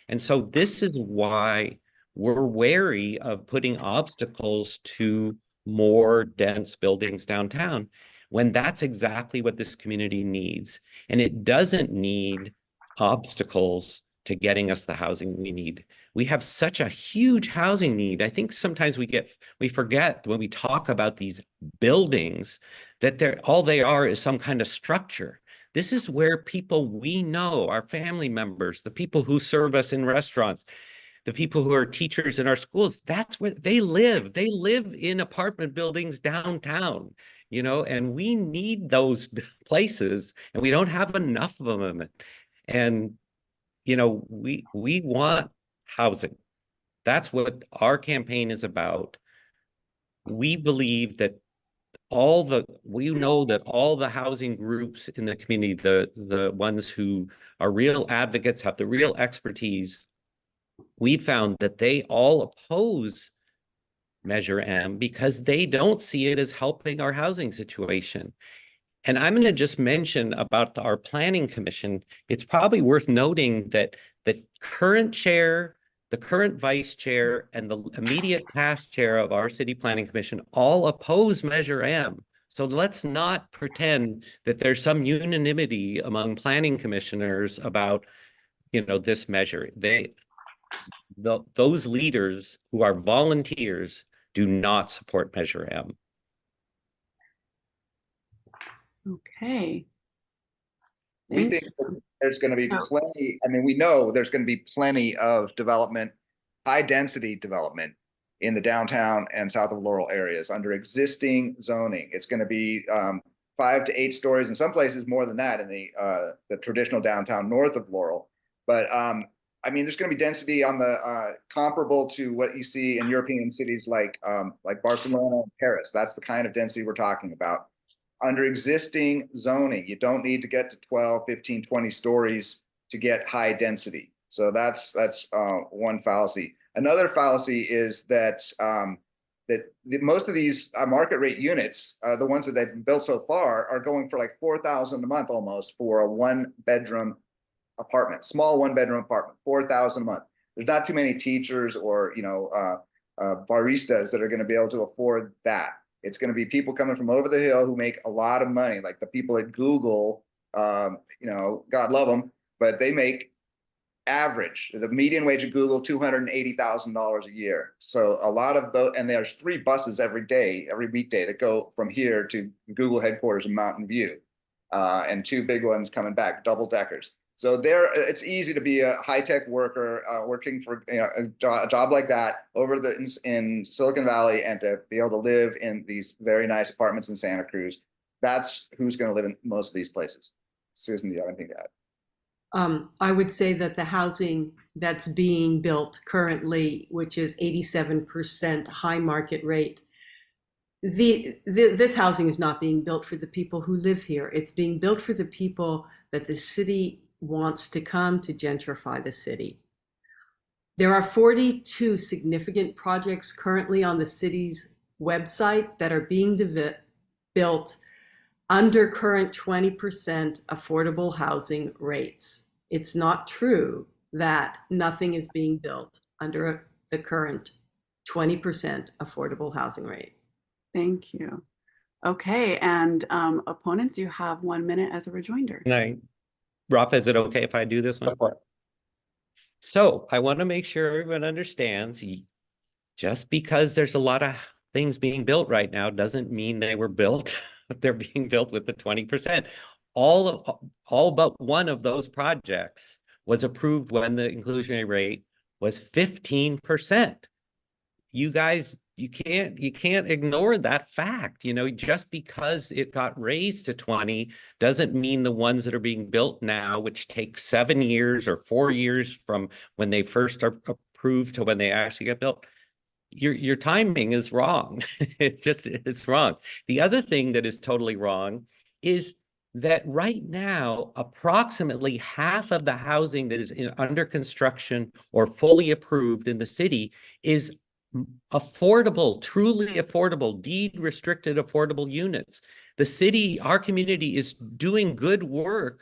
And so this is why we're wary of putting obstacles to more dense buildings downtown, when that's exactly what this community needs. And it doesn't need obstacles to getting us the housing we need. We have such a huge housing need. I think sometimes we forget when we talk about these buildings that all they are is some kind of structure. This is where people we know, our family members, the people who serve us in restaurants, the people who are teachers in our schools, that's where they live. They live in apartment buildings downtown, and we need those places, and we don't have enough of them. And, we want housing. That's what our campaign is about. We believe that we know that all the housing groups in the community, the ones who are real advocates, have the real expertise, we found that they all oppose Measure M because they don't see it as helping our housing situation. And I'm going to just mention about our planning commission. It's probably worth noting that the current chair, the current vice chair, and the immediate past chair of our city planning commission all oppose Measure M. So let's not pretend that there's some unanimity among planning commissioners about, this measure. Those leaders who are volunteers do not support Measure M. Okay. We Thank think that there's going to be Oh. plenty, I mean, we know there's going to be plenty of development, high density development in the downtown and south of Laurel areas under existing zoning. It's going to be 5 to 8 stories, in some places more than that in the traditional downtown north of Laurel. But I mean, there's going to be density on the comparable to what you see in European cities like Barcelona and Paris. That's the kind of density we're talking about. Under existing zoning, you don't need to get to 12, 15, 20 stories to get high density. So that's one fallacy. Another fallacy is that most of these market rate units, the ones that they've built so far, are going for like $4,000 a month almost for a 1-bedroom apartment, small 1-bedroom apartment, $4,000 a month. There's not too many teachers or baristas that are going to be able to afford that. It's going to be people coming from over the hill who make a lot of money, like the people at Google, God love them, but they make average, the median wage at Google, $280,000 a year. So a lot of those, and there's 3 buses every weekday that go from here to Google headquarters in Mountain View, and 2 big ones coming back, double deckers. So it's easy to be a high-tech worker working for a job like that in Silicon Valley, and to be able to live in these very nice apartments in Santa Cruz. That's who's going to live in most of these places. Susan, do you have anything to add? I would say that the housing that's being built currently, which is 87% high market rate, this housing is not being built for the people who live here. It's being built for the people that the city wants to come to gentrify the city. There are 42 significant projects currently on the city's website that are being built under current 20% affordable housing rates. It's not true that nothing is being built under the current 20% affordable housing rate. Thank you. Okay, and opponents, you have 1 minute as a rejoinder. Rafa, is it okay if I do this one? Go for it. So I want to make sure everyone understands, just because there's a lot of things being built right now doesn't mean they were built. They're being built with the 20%. All but one of those projects was approved when the inclusionary rate was 15%. You guys, you can't ignore that fact. You know, just because it got raised to 20 doesn't mean the ones that are being built now, which take 7 years or 4 years from when they first are approved to when they actually get built, your timing is wrong. It's wrong. The other thing that is totally wrong is that right now, approximately half of the housing that is under construction or fully approved in the city is affordable, truly affordable, deed restricted affordable units. The city, our community, is doing good work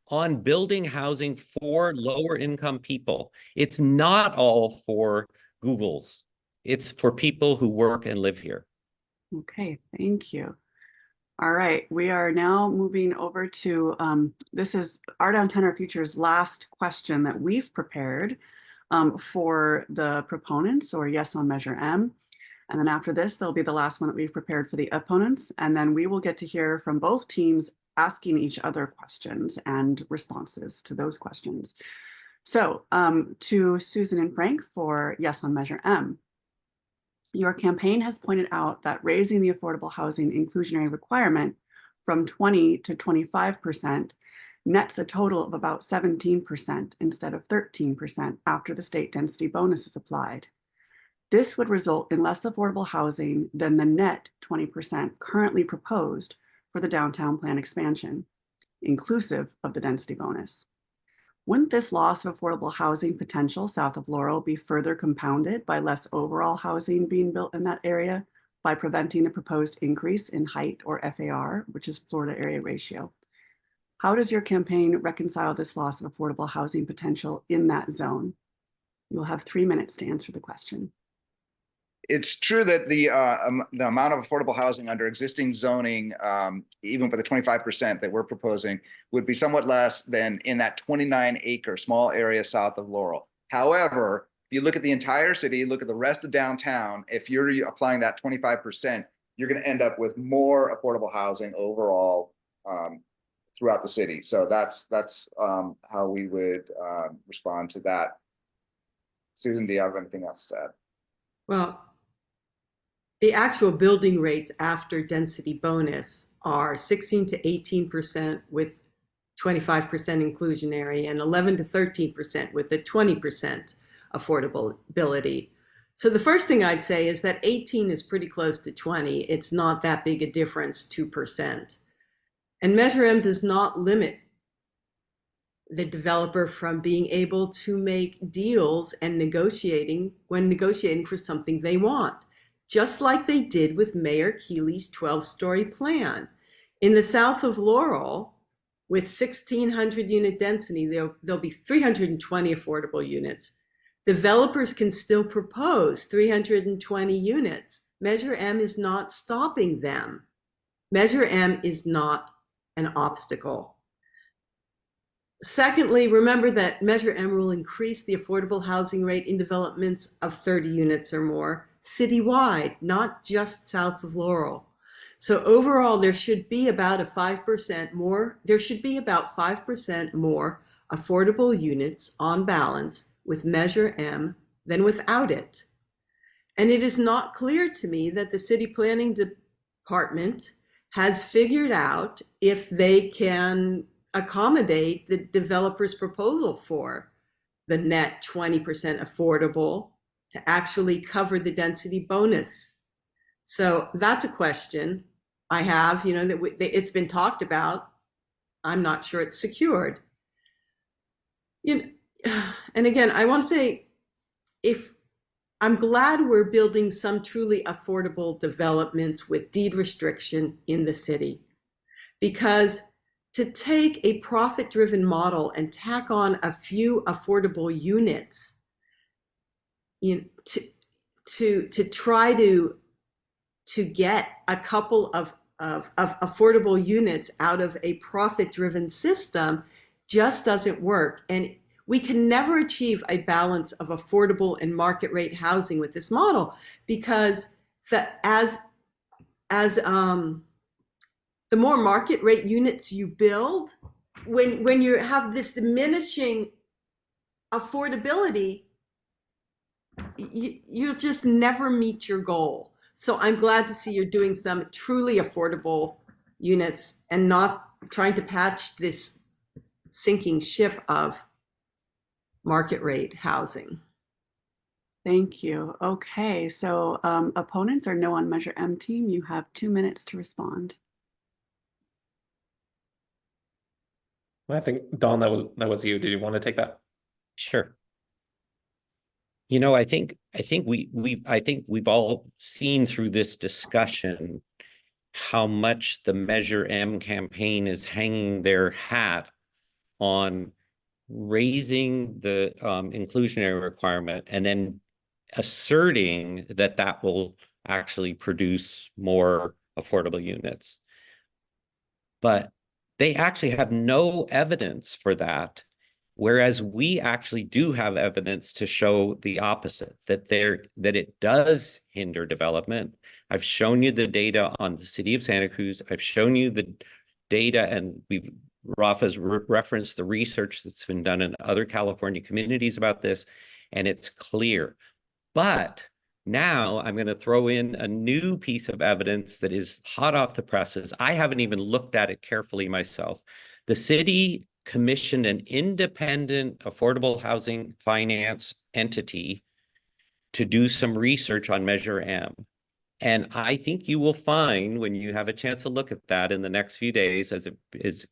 on building housing for lower income people. It's not all for Googles. It's for people who work and live here. Okay, thank you. All right, we are now moving over to, this is Our Downtown Our Future's last question that we've prepared for the proponents, or yes on Measure M. And then after this, there'll be the last one that we've prepared for the opponents. And then we will get to hear from both teams asking each other questions and responses to those questions. So to Susan and Frank for yes on Measure M. Your campaign has pointed out that raising the affordable housing inclusionary requirement from 20 to 25% nets a total of about 17% instead of 13% after the state density bonus is applied. This would result in less affordable housing than the net 20% currently proposed for the downtown plan expansion, inclusive of the density bonus. Wouldn't this loss of affordable housing potential south of Laurel be further compounded by less overall housing being built in that area by preventing the proposed increase in height, or FAR, which is Florida area ratio? How does your campaign reconcile this loss of affordable housing potential in that zone? You'll have 3 minutes to answer the question. It's true that the amount of affordable housing under existing zoning, even for the 25% that we're proposing, would be somewhat less than in that 29-acre small area south of Laurel. However, if you look at the entire city, look at the rest of downtown, if you're applying that 25%, you're going to end up with more affordable housing overall throughout the city. So that's how we would respond to that. Susan, do you have anything else to add? Well, the actual building rates after density bonus are 16 to 18% with 25% inclusionary and 11 to 13% with the 20% affordability. So the first thing I'd say is that 18 is pretty close to 20. It's not that big a difference, 2%. And Measure M does not limit the developer from being able to make deals and negotiating for something they want, just like they did with Mayor Keeley's 12-story plan. In the south of Laurel, with 1,600 unit density, there'll be 320 affordable units. Developers can still propose 320 units. Measure M is not stopping them. Measure M is not an obstacle. Secondly, remember that Measure M will increase the affordable housing rate in developments of 30 units or more citywide, not just south of Laurel. So overall, there should be about 5% more affordable units on balance with Measure M than without it. And it is not clear to me that the city planning department has figured out if they can accommodate the developer's proposal for the net 20% affordable to actually cover the density bonus. So that's a question I have, that it's been talked about. I'm not sure it's secured. And again, I want to say, I'm glad we're building some truly affordable developments with deed restriction in the city. because to take a profit-driven model and tack on a few affordable units, to try to get a couple of affordable units out of a profit-driven system just doesn't work. And we can never achieve a balance of affordable and market rate housing with this model, because as the more market rate units you build, when you have this diminishing affordability, you'll just never meet your goal. So I'm glad to see you're doing some truly affordable units and not trying to patch this sinking ship of market rate housing. Thank you. Okay, so opponents or no on Measure M team, you have 2 minutes to respond. I think, Dawn, that was you. Did you want to take that? Sure. You know, I think we've all seen through this discussion how much the Measure M campaign is hanging their hat on raising the inclusionary requirement and then asserting that that will actually produce more affordable units. But they actually have no evidence for that, whereas we actually do have evidence to show the opposite, that it does hinder development. I've shown you the data on the city of Santa Cruz. I've shown you the data, and Rafa's referenced the research that's been done in other California communities about this, and it's clear. But now I'm going to throw in a new piece of evidence that is hot off the presses. I haven't even looked at it carefully myself. The city commissioned an independent affordable housing finance entity to do some research on Measure M. And I think you will find, when you have a chance to look at that in the next few days, as it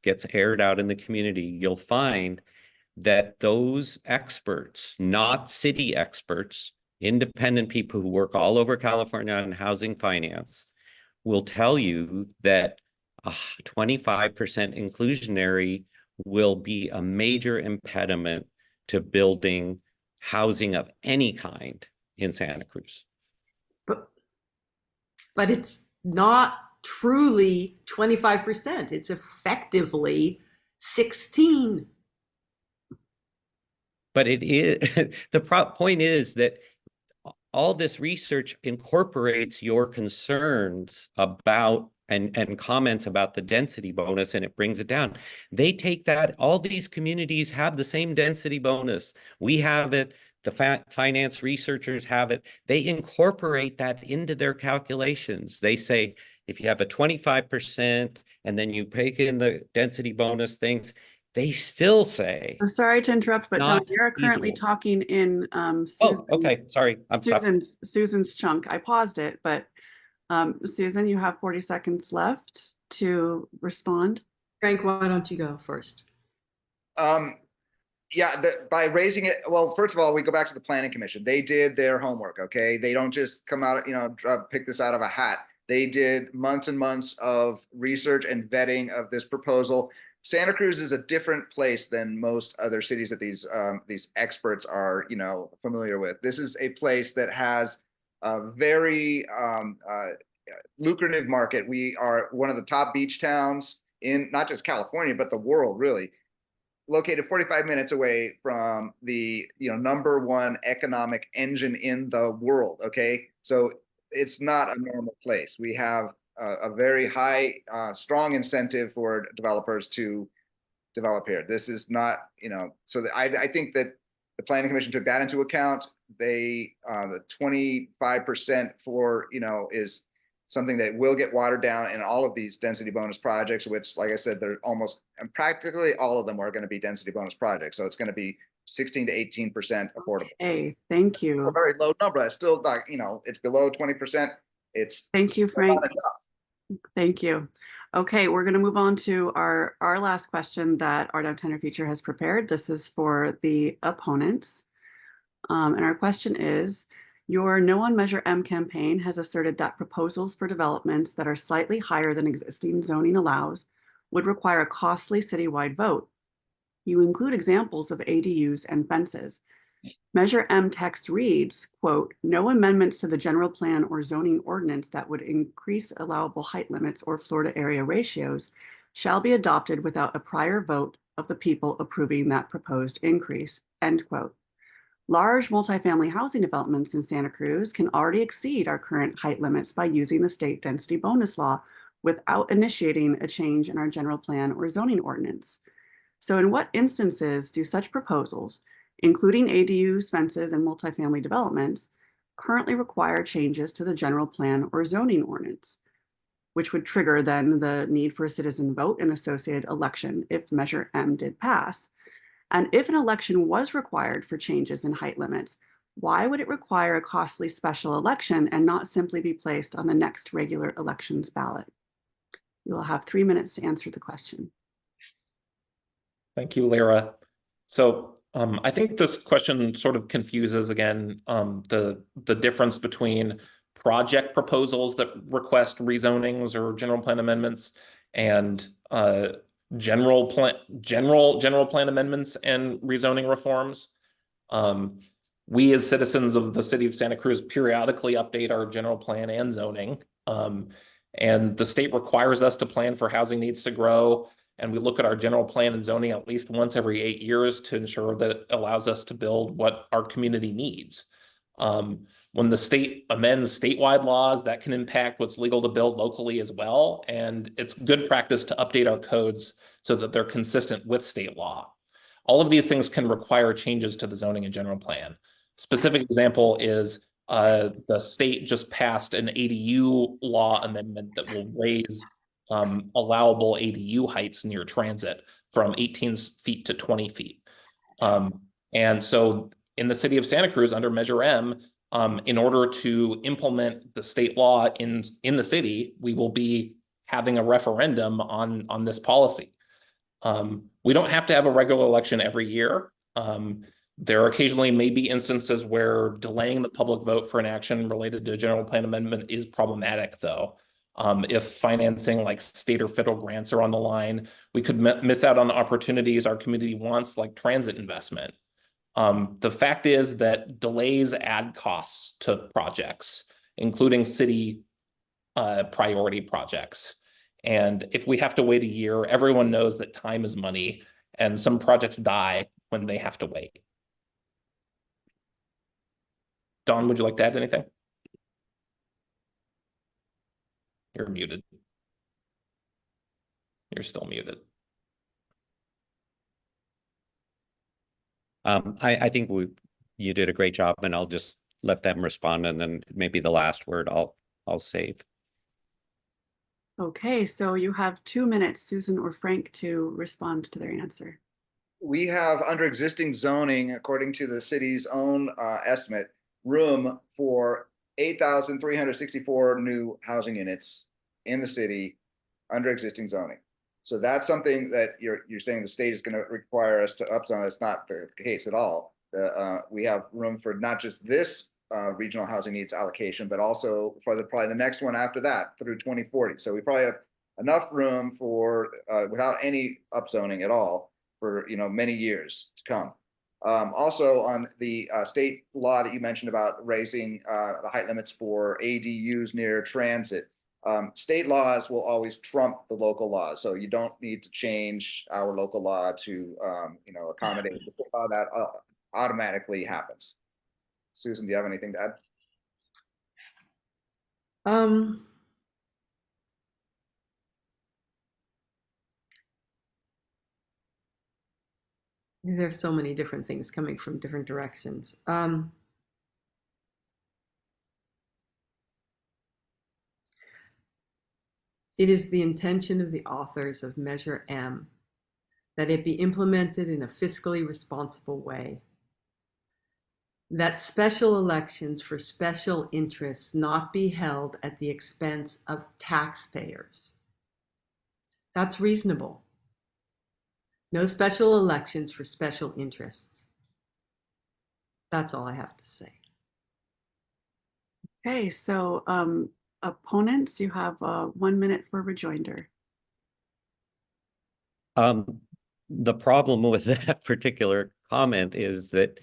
gets aired out in the community, you'll find that those experts, not city experts, independent people who work all over California on housing finance, will tell you that 25% inclusionary will be a major impediment to building housing of any kind in Santa Cruz. But it's not truly 25%. It's effectively 16. But it is the point is that all this research incorporates your concerns about and comments about the density bonus, and it brings it down. They take that, all these communities have the same density bonus. We have it, the finance researchers have it. They incorporate that into their calculations. They say, if you have a 25% and then you take in the density bonus things, they still say. I'm sorry to interrupt, but Dawn, you're currently feasible. talking in Oh, okay, sorry, I'm sorry. Susan's chunk. I paused it, but Susan, you have 40 seconds left to respond. Frank, why don't you go first? Yeah, by raising it, well, first of all, we go back to the Planning Commission. They did their homework, okay? They don't just come out, pick this out of a hat. They did months and months of research and vetting of this proposal. Santa Cruz is a different place than most other cities that these experts are, familiar with. This is a place that has a very lucrative market. We are one of the top beach towns in not just California, but the world, really. Located 45 minutes away from the #1 economic engine in the world. Okay, so it's not a normal place. We have a very high, strong incentive for developers to develop here. This is not, so I think that the Planning Commission took that into account. They the 25% for is something that will get watered down in all of these density bonus projects, which, like I said, they're almost and practically all of them are going to be density bonus projects. So it's going to be 16 to 18% affordable. Hey, thank you. A very low number. That's still not, it's below 20%. It's thank you, Frank. Not enough. Thank you. Okay, we're going to move on to our last question that our Downtown Future has prepared. This is for the opponents. And our question is, your No on Measure M campaign has asserted that proposals for developments that are slightly higher than existing zoning allows would require a costly citywide vote. You include examples of ADUs and fences. Measure M text reads, quote, no amendments to the general plan or zoning ordinance that would increase allowable height limits or floor to area ratios shall be adopted without a prior vote of the people approving that proposed increase, end quote. Large multifamily housing developments in Santa Cruz can already exceed our current height limits by using the state density bonus law without initiating a change in our general plan or zoning ordinance. So in what instances do such proposals, including ADUs, fences, and multifamily developments, currently require changes to the general plan or zoning ordinance, which would trigger then the need for a citizen vote and associated election if Measure M did pass? And if an election was required for changes in height limits, why would it require a costly special election and not simply be placed on the next regular elections ballot? You will have 3 minutes to answer the question. Thank you, Lyra. So I think this question sort of confuses again the difference between project proposals that request rezonings or general plan amendments and general plan amendments and rezoning reforms. We as citizens of the city of Santa Cruz periodically update our general plan and zoning. And the state requires us to plan for housing needs to grow. And we look at our general plan and zoning at least once every 8 years to ensure that it allows us to build what our community needs. When the state amends statewide laws, that can impact what's legal to build locally as well. And it's good practice to update our codes so that they're consistent with state law. All of these things can require changes to the zoning and general plan. Specific example is the state just passed an ADU law amendment that will raise allowable ADU heights near transit from 18 feet to 20 feet. And so in the city of Santa Cruz under Measure M, in order to implement the state law in the city, we will be having a referendum on this policy. We don't have to have a regular election every year. There occasionally may be instances where delaying the public vote for an action related to a general plan amendment is problematic, though. If financing like state or federal grants are on the line, we could miss out on opportunities our community wants, like transit investment. The fact is that delays add costs to projects, including city priority projects. And if we have to wait a year, everyone knows that time is money, and some projects die when they have to wait. Dawn, would you like to add anything? You're muted. You're still muted. I think you did a great job, and I'll just let them respond, and then maybe the last word I'll save. Okay, so you have 2 minutes, Susan or Frank, to respond to their answer. We have under existing zoning, according to the city's own estimate, room for 8,364 new housing units in the city under existing zoning. So that's something that you're saying the state is going to require us to upzone. That's not the case at all. We have room for not just this regional housing needs allocation, but also for probably the next one after that through 2040. So we probably have enough room for without any upzoning at all for many years to come. Also on the state law that you mentioned about raising the height limits for ADUs near transit, state laws will always trump the local laws. So you don't need to change our local law to accommodate the state law. That automatically happens. Susan, do you have anything to add? There's so many different things coming from different directions. It is the intention of the authors of Measure M that it be implemented in a fiscally responsible way, that special elections for special interests not be held at the expense of taxpayers. That's reasonable. No special elections for special interests. That's all I have to say. Okay, so opponents, you have 1 minute for rejoinder. The problem with that particular comment is that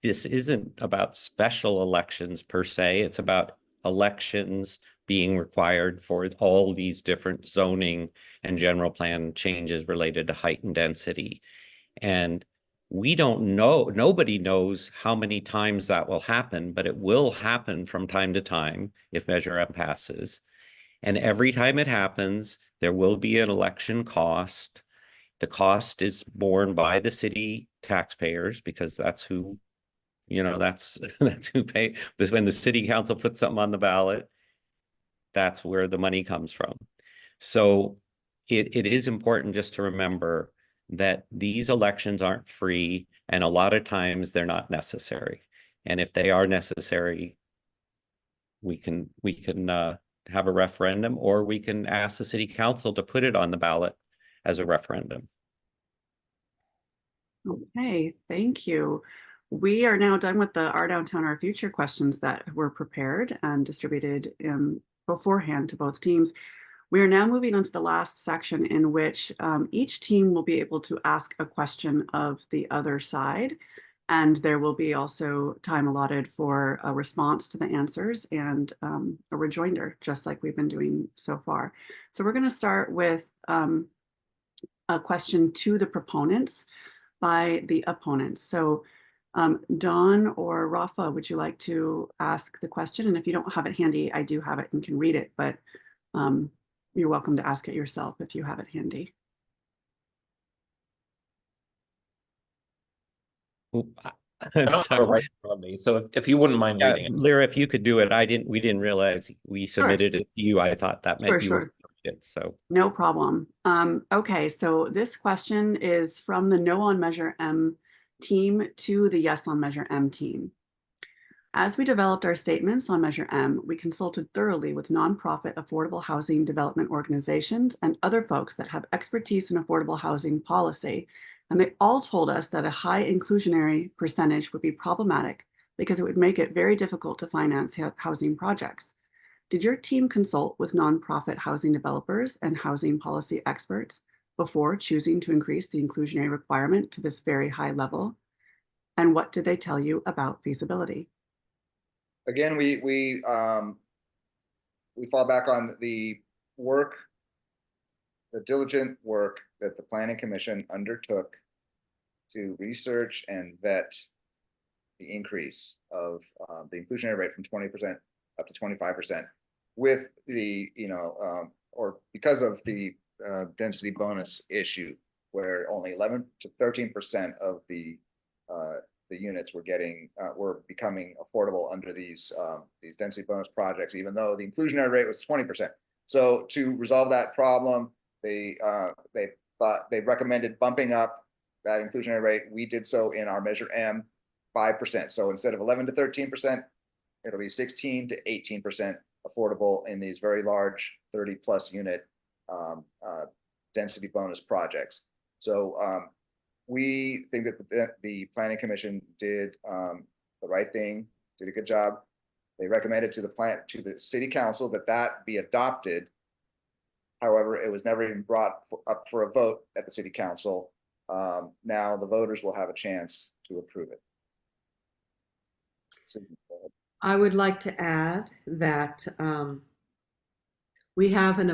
this isn't about special elections per se. It's about elections being required for all these different zoning and general plan changes related to height and density. And we don't know, nobody knows how many times that will happen, but it will happen from time to time if Measure M passes. And every time it happens, there will be an election cost. The cost is borne by the city taxpayers because that's who, that's that's who pay. Because when the city council puts something on the ballot, that's where the money comes from. So it is important just to remember that these elections aren't free, and a lot of times they're not necessary. And if they are necessary, we can have a referendum, or we can ask the city council to put it on the ballot as a referendum. Okay, thank you. We are now done with the Our Downtown, Our Future questions that were prepared and distributed beforehand to both teams. We are now moving on to the last section in which each team will be able to ask a question of the other side. And there will be also time allotted for a response to the answers and a rejoinder, just like we've been doing so far. So we're going to start with a question to the proponents by the opponents. So Don or Rafa, would you like to ask the question? And if you don't have it handy, I do have it and can read it, but you're welcome to ask it yourself if you have it handy. I don't have it right in front of me, so if you wouldn't mind reading it. Lyra, if you could do it, we didn't realize we submitted it to you. I thought that meant you were it, so. No problem. Okay, so this question is from the No on Measure M team to the Yes on Measure M team. As we developed our statements on Measure M, we consulted thoroughly with nonprofit affordable housing development organizations and other folks that have expertise in affordable housing policy, and they all told us that a high inclusionary percentage would be problematic because it would make it very difficult to finance housing projects. Did your team consult with nonprofit housing developers and housing policy experts before choosing to increase the inclusionary requirement to this very high level? And what did they tell you about feasibility? Again, we fall back on the work, the diligent work that the Planning Commission undertook to research and vet the increase of the inclusionary rate from 20% up to 25%, with the or because of the density bonus issue, where only 11 to 13% of the units were becoming affordable under these density bonus projects, even though the inclusionary rate was 20%. So to resolve that problem, they recommended bumping up that inclusionary rate. We did so in our Measure M 5%. So instead of 11 to 13%, it'll be 16 to 18% affordable in these very large 30+ unit density bonus projects. So we think that the Planning Commission did the right thing, did a good job. They recommended to the City Council that be adopted. However, it was never even brought up for a vote at the City Council. Now the voters will have a chance to approve it. So, I would like to add that we have a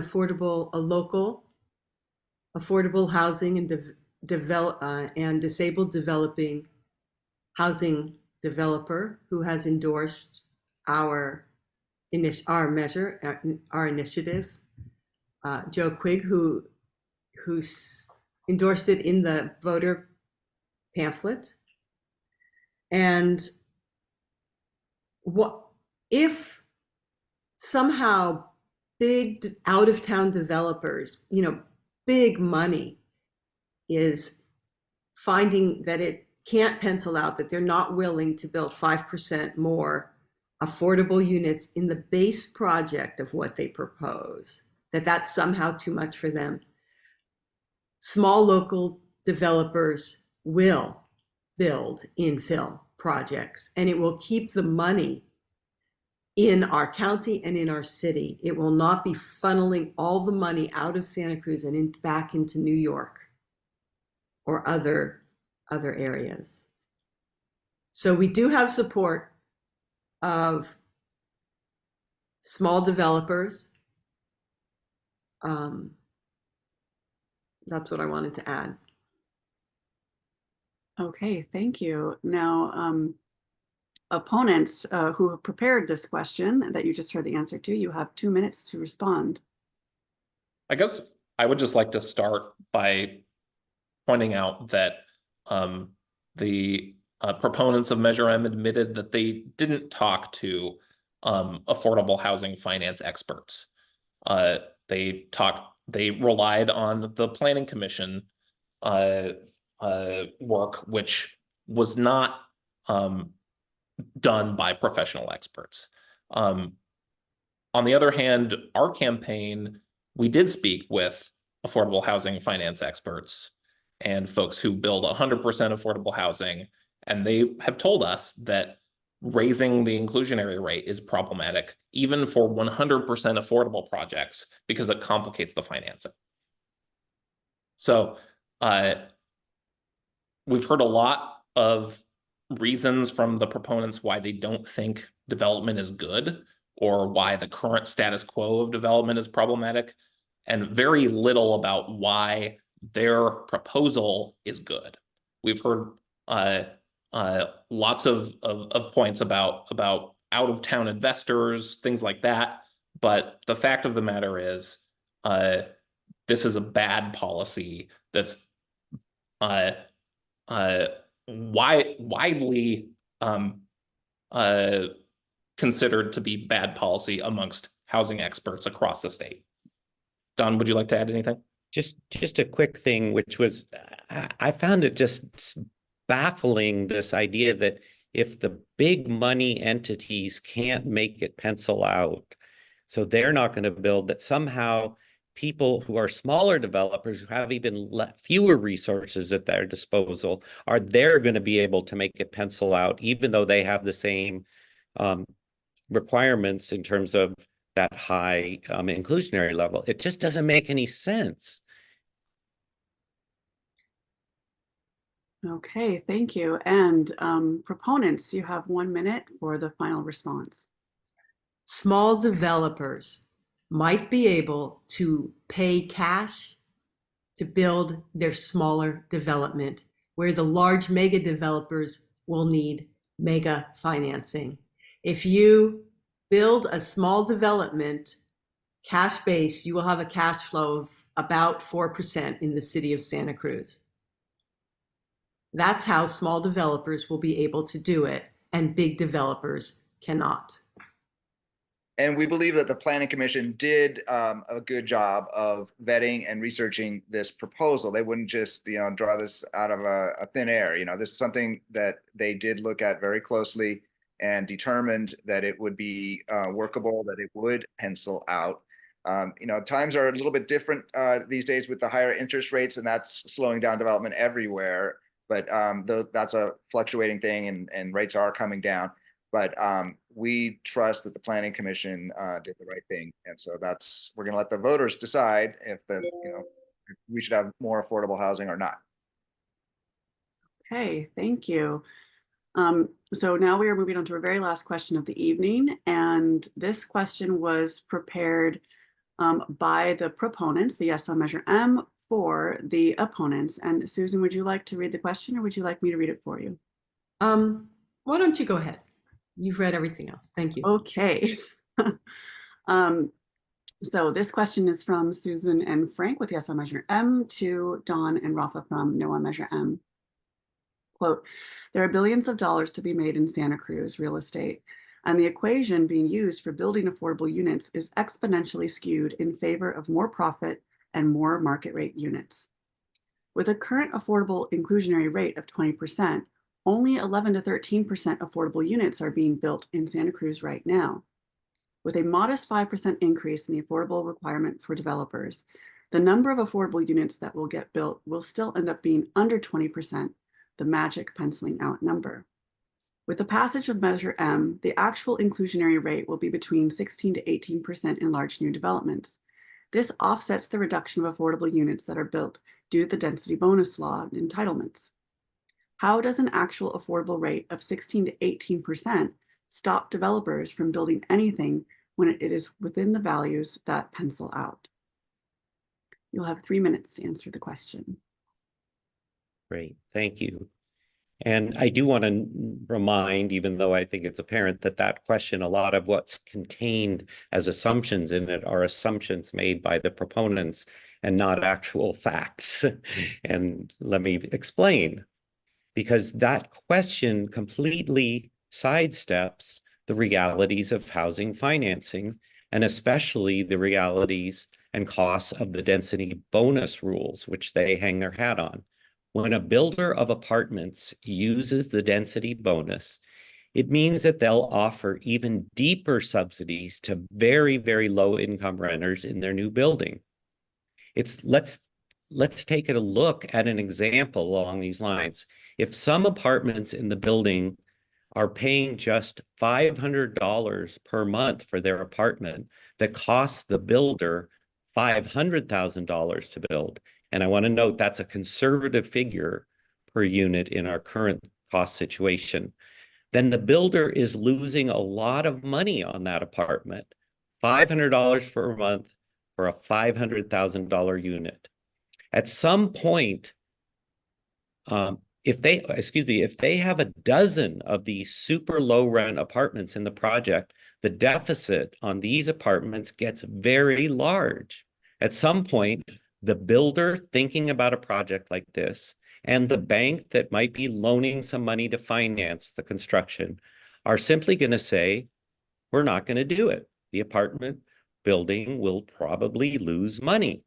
local affordable housing and disabled developing housing developer who has endorsed our initiative. Joe Quigg, who's endorsed it in the voter pamphlet. And what if somehow big out-of-town developers, big money, is finding that it can't pencil out, that they're not willing to build 5% more affordable units in the base project of what they propose, that's somehow too much for them. Small local developers will build infill projects, and it will keep the money in our county and in our city. It will not be funneling all the money out of Santa Cruz and back into New York. or other areas. So we do have support of small developers. That's what I wanted to add. Okay, thank you. Now, opponents who have prepared this question that you just heard the answer to, you have 2 minutes to respond. I guess I would just like to start by pointing out that the proponents of Measure M admitted that they didn't talk to affordable housing finance experts. They relied on the Planning Commission work, which was not done by professional experts. On the other hand, our campaign, we did speak with affordable housing finance experts and folks who build 100% affordable housing, and they have told us that raising the inclusionary rate is problematic, even for 100% affordable projects, because it complicates the financing. So we've heard a lot of reasons from the proponents why they don't think development is good, or why the current status quo of development is problematic, and very little about why their proposal is good. We've heard lots of points about out-of-town investors, things like that, but the fact of the matter is this is a bad policy that's widely considered to be bad policy amongst housing experts across the state. Don, would you like to add anything? Just a quick thing, which was, I found it just baffling, this idea that if the big money entities can't make it pencil out, so they're not going to build, that somehow people who are smaller developers who have even fewer resources at their disposal they're going to be able to make it pencil out, even though they have the same requirements in terms of that high inclusionary level. It just doesn't make any sense. Okay, thank you. And proponents, you have 1 minute for the final response. Small developers might be able to pay cash to build their smaller development, where the large mega developers will need mega financing. If you build a small development cash base, you will have a cash flow of about 4% in the city of Santa Cruz. That's how small developers will be able to do it, and big developers cannot. And we believe that the Planning Commission did a good job of vetting and researching this proposal. They wouldn't just, draw this out of a thin air. This is something that they did look at very closely and determined that it would be workable, that it would pencil out. Times are a little bit different these days with the higher interest rates, and that's slowing down development everywhere. But that's a fluctuating thing, and rates are coming down. But we trust that the Planning Commission did the right thing, and so we're going to let the voters decide if if we should have more affordable housing or not. Okay, thank you. So now we are moving on to our very last question of the evening, and this question was prepared by the proponents, the Yes on Measure M, for the opponents. And Susan, would you like to read the question, or would you like me to read it for you? Why don't you go ahead? You've read everything else. Thank you. Okay. So this question is from Susan and Frank with Yes on Measure M to Don and Rafa from No on Measure M. Quote, there are billions of dollars to be made in Santa Cruz real estate, and the equation being used for building affordable units is exponentially skewed in favor of more profit and more market rate units. With a current affordable inclusionary rate of 20%, only 11 to 13% affordable units are being built in Santa Cruz right now. With a modest 5% increase in the affordable requirement for developers, the number of affordable units that will get built will still end up being under 20%, the magic penciling out number. With the passage of Measure M, the actual inclusionary rate will be between 16 to 18% in large new developments. This offsets the reduction of affordable units that are built due to the density bonus law and entitlements. How does an actual affordable rate of 16 to 18% stop developers from building anything when it is within the values that pencil out? You'll have 3 minutes to answer the question. Great, thank you. And I do want to remind, even though I think it's apparent, that that question, a lot of what's contained as assumptions in it are assumptions made by the proponents and not actual facts. And let me explain, because that question completely sidesteps the realities of housing financing, and especially the realities and costs of the density bonus rules, which they hang their hat on. When a builder of apartments uses the density bonus, it means that they'll offer even deeper subsidies to very, very low income renters in their new building. Let's take a look at an example along these lines. If some apartments in the building are paying just $500 per month for their apartment that costs the builder $500,000 to build, and I want to note that's a conservative figure per unit in our current cost situation, then the builder is losing a lot of money on that apartment, $500 per month for a $500,000 unit. At some point, if they have a dozen of these super low rent apartments in the project, the deficit on these apartments gets very large. At some point, the builder thinking about a project like this and the bank that might be loaning some money to finance the construction are simply going to say, we're not going to do it. The apartment building will probably lose money.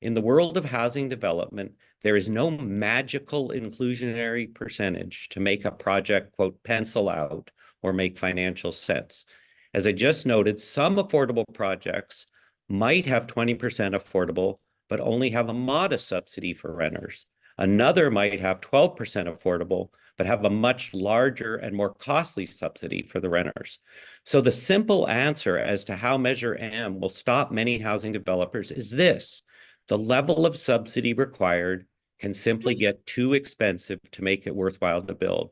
In the world of housing development, there is no magical inclusionary percentage to make a project, quote, pencil out or make financial sense. As I just noted, some affordable projects might have 20% affordable, but only have a modest subsidy for renters. Another might have 12% affordable, but have a much larger and more costly subsidy for the renters. So the simple answer as to how Measure M will stop many housing developers is this: the level of subsidy required can simply get too expensive to make it worthwhile to build.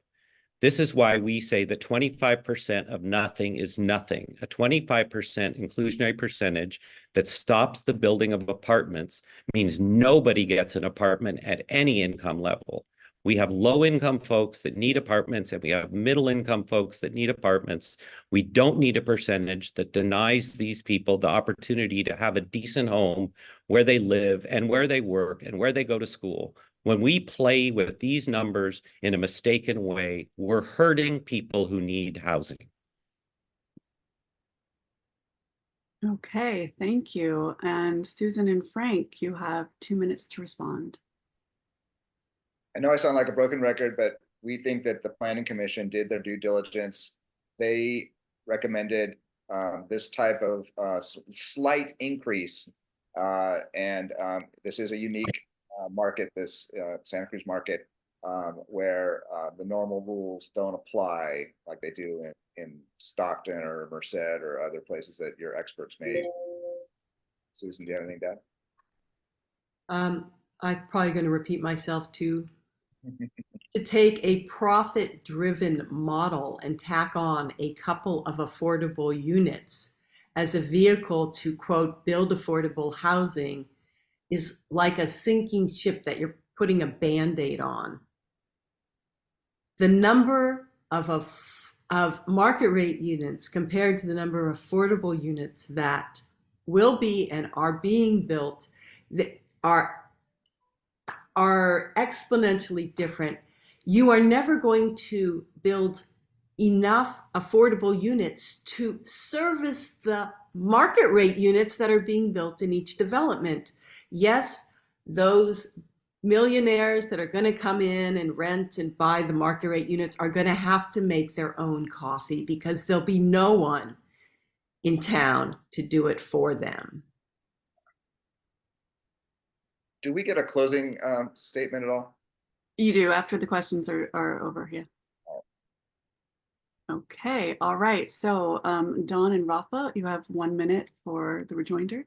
This is why we say that 25% of nothing is nothing. A 25% inclusionary percentage that stops the building of apartments means nobody gets an apartment at any income level. We have low-income folks that need apartments, and we have middle-income folks that need apartments. We don't need a percentage that denies these people the opportunity to have a decent home where they live and where they work and where they go to school. When we play with these numbers in a mistaken way, we're hurting people who need housing. Okay, thank you. And Susan and Frank, you have 2 minutes to respond. I know I sound like a broken record, but we think that the Planning Commission did their due diligence. They recommended this type of slight increase, and this is a unique market, this Santa Cruz market, where the normal rules don't apply like they do in Stockton or Merced or other places that your experts may. Susan, do you have anything to add? I'm probably going to repeat myself too. To take a profit-driven model and tack on a couple of affordable units as a vehicle to, quote, build affordable housing is like a sinking ship that you're putting a Band-Aid on. The number of market rate units compared to the number of affordable units that will be and are being built that are exponentially different. You are never going to build enough affordable units to service the market rate units that are being built in each development. Yes, those millionaires that are going to come in and rent and buy the market rate units are going to have to make their own coffee because there'll be no one in town to do it for them. Do we get a closing statement at all? You do after the questions are over, yeah. Okay, all right. So Dawn and Rafa, you have 1 minute for the rejoinder.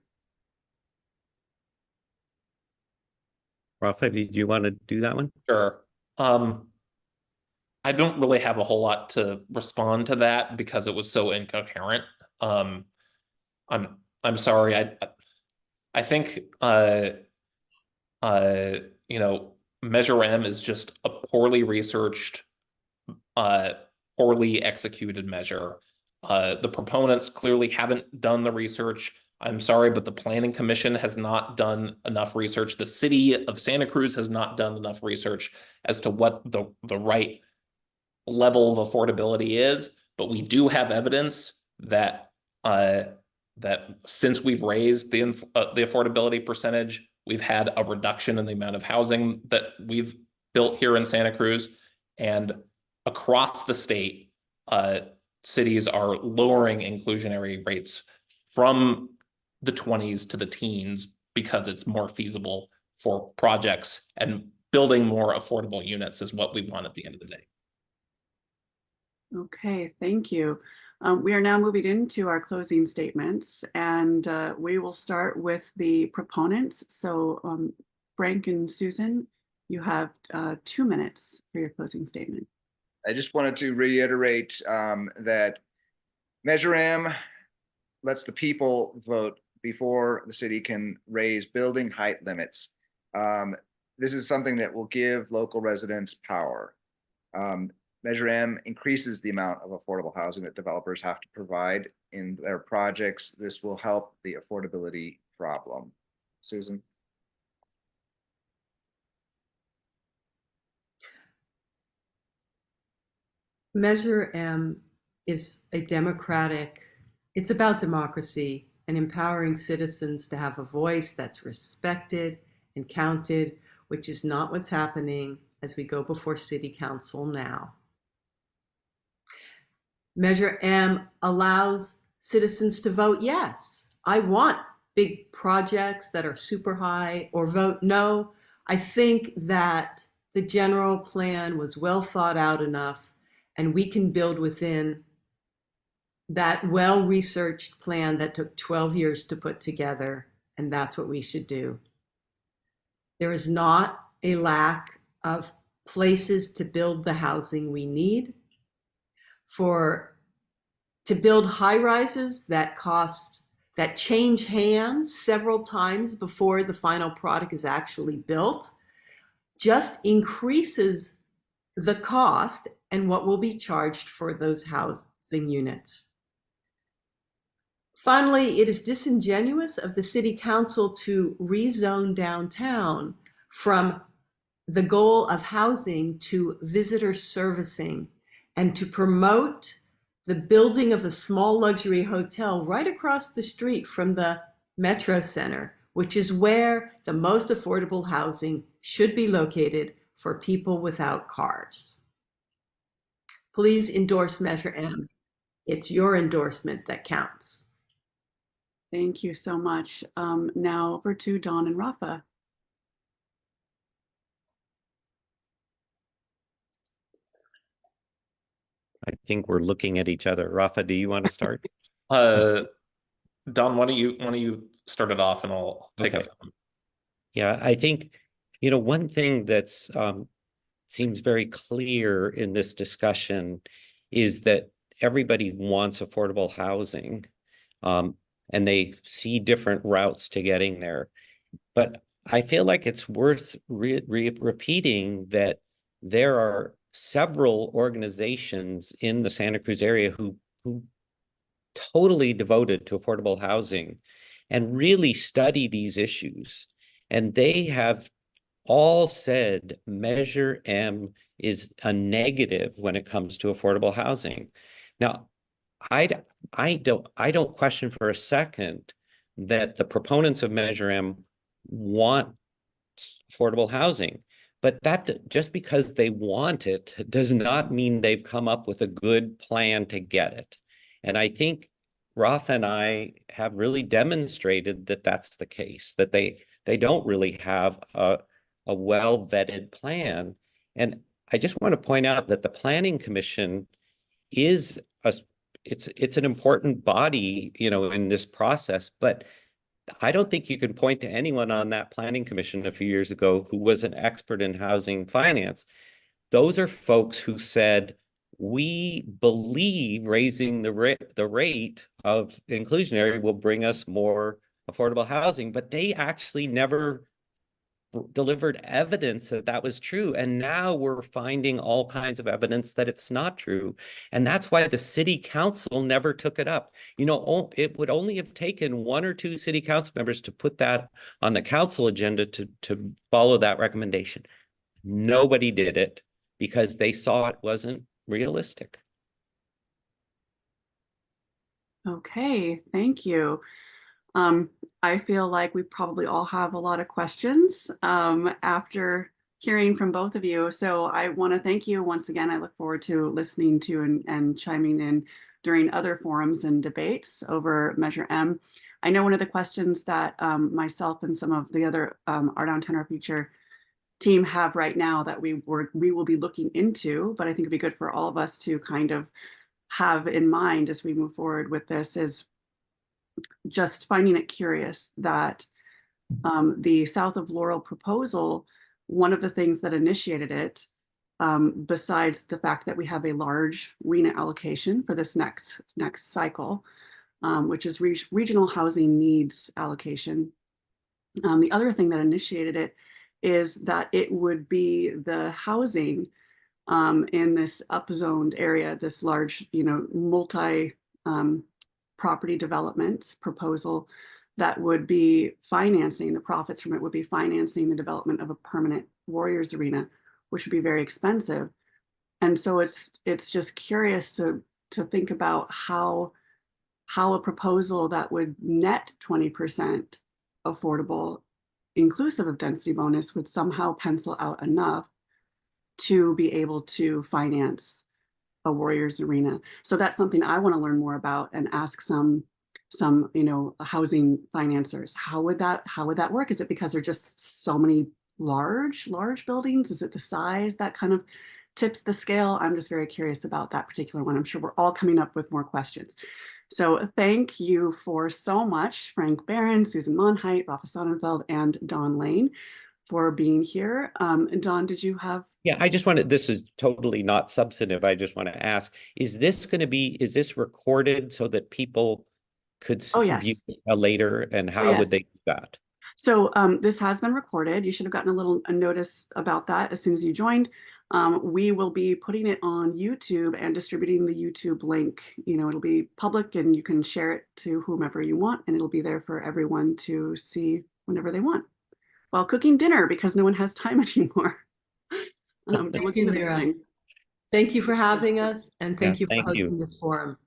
Rafa, did you want to do that one? Sure. I don't really have a whole lot to respond to that because it was so incoherent. Um, I'm sorry. I think you know, Measure M is just a poorly researched, poorly executed measure. The proponents clearly haven't done the research. I'm sorry, but the Planning Commission has not done enough research. The city of Santa Cruz has not done enough research as to what the right level of affordability is. But we do have evidence that that since we've raised the affordability percentage, we've had a reduction in the amount of housing that we've built here in Santa Cruz, and across the state, cities are lowering inclusionary rates from the 20s to the teens because it's more feasible for projects, and building more affordable units is what we want at the end of the day. Okay, thank you. We are now moving into our closing statements, and we will start with the proponents. So Frank and Susan, you have 2 minutes for your closing statement. I just wanted to reiterate that Measure M lets the people vote before the city can raise building height limits. This is something that will give local residents power. Measure M increases the amount of affordable housing that developers have to provide in their projects. This will help the affordability problem. Susan? Measure M is it's about democracy and empowering citizens to have a voice that's respected and counted, which is not what's happening as we go before City Council now. Measure M allows citizens to vote yes. I want big projects that are super high, or vote no. I think that the general plan was well thought out enough, and we can build within that well-researched plan that took 12 years to put together, and that's what we should do. There is not a lack of places to build the housing we need. To build high rises that change hands several times before the final product is actually built, just increases the cost and what will be charged for those housing units. Finally, it is disingenuous of the City Council to rezone downtown from the goal of housing to visitor servicing, and to promote the building of a small luxury hotel right across the street from the Metro Center, which is where the most affordable housing should be located for people without cars. Please endorse Measure M. It's your endorsement that counts. Thank you so much. Now over to Dawn and Rafa. I think we're looking at each other. Rafa, do you want to start? Don, why don't you start it off, and I'll take us on. Yeah, I think, one thing that's seems very clear in this discussion is that everybody wants affordable housing, and they see different routes to getting there. But I feel like it's worth repeating that there are several organizations in the Santa Cruz area who totally devoted to affordable housing and really study these issues. And they have all said Measure M is a negative when it comes to affordable housing. Now, I don't question for a second that the proponents of Measure M want affordable housing. But that just because they want it does not mean they've come up with a good plan to get it. And I think Rafa and I have really demonstrated that that's the case, that they don't really have a well-vetted plan. And I just want to point out that the Planning Commission is it's an important body, in this process, but I don't think you can point to anyone on that planning commission a few years ago who was an expert in housing finance. Those are folks who said, we believe raising the rate of inclusionary will bring us more affordable housing, but they actually never delivered evidence that that was true. And now we're finding all kinds of evidence that it's not true. And that's why the city council never took it up. You know, it would only have taken 1 or 2 city council members to put that on the council agenda to follow that recommendation. Nobody did it because they saw it wasn't realistic. Okay, thank you. I feel like we probably all have a lot of questions after hearing from both of you. So I want to thank you once again. I look forward to listening to and chiming in during other forums and debates over Measure M. I know one of the questions that myself and some of the other Our Downtown Our Future team have right now that we will be looking into, but I think it'd be good for all of us to kind of have in mind as we move forward with this is just finding it curious that the South of Laurel proposal, one of the things that initiated it, besides the fact that we have a large RENA allocation for this next cycle, which is regional housing needs allocation. The other thing that initiated it is that it would be the housing in this upzoned area, this large, multi property development proposal that would be financing, the profits from it would be financing the development of a permanent Warriors arena, which would be very expensive. And so it's just curious to think about how a proposal that would net 20% affordable, inclusive of density bonus, would somehow pencil out enough to be able to finance a Warriors arena. So that's something I want to learn more about and ask some housing financiers. How would that work? Is it because there are just so many large buildings? Is it the size that kind of tips the scale? I'm just very curious about that particular one. I'm sure we're all coming up with more questions. So thank you for so much, Frank Barron, Susan Monheit, Rafa Sonnenfeld, and Dawn Lane for being here. Dawn, did you have? Yeah, I just wanted, this is totally not substantive. I just want to ask, is this recorded so that people could view Yes. it later, and how Yes. would they do that? So this has been recorded. You should have gotten a notice about that as soon as you joined. We will be putting it on YouTube and distributing the YouTube link. It'll be public and you can share it to whomever you want, and it'll be there for everyone to see whenever they want while cooking dinner because no one has time anymore to look into these things. Thank you for having us, and thank you for thank you. hosting this forum.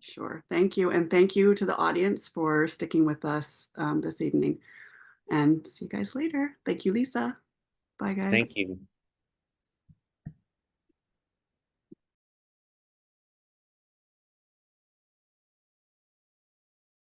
Sure. Thank you. And thank you to the audience for sticking with us this evening. And see you guys later. Thank you, Lisa. Bye, guys. Thank you.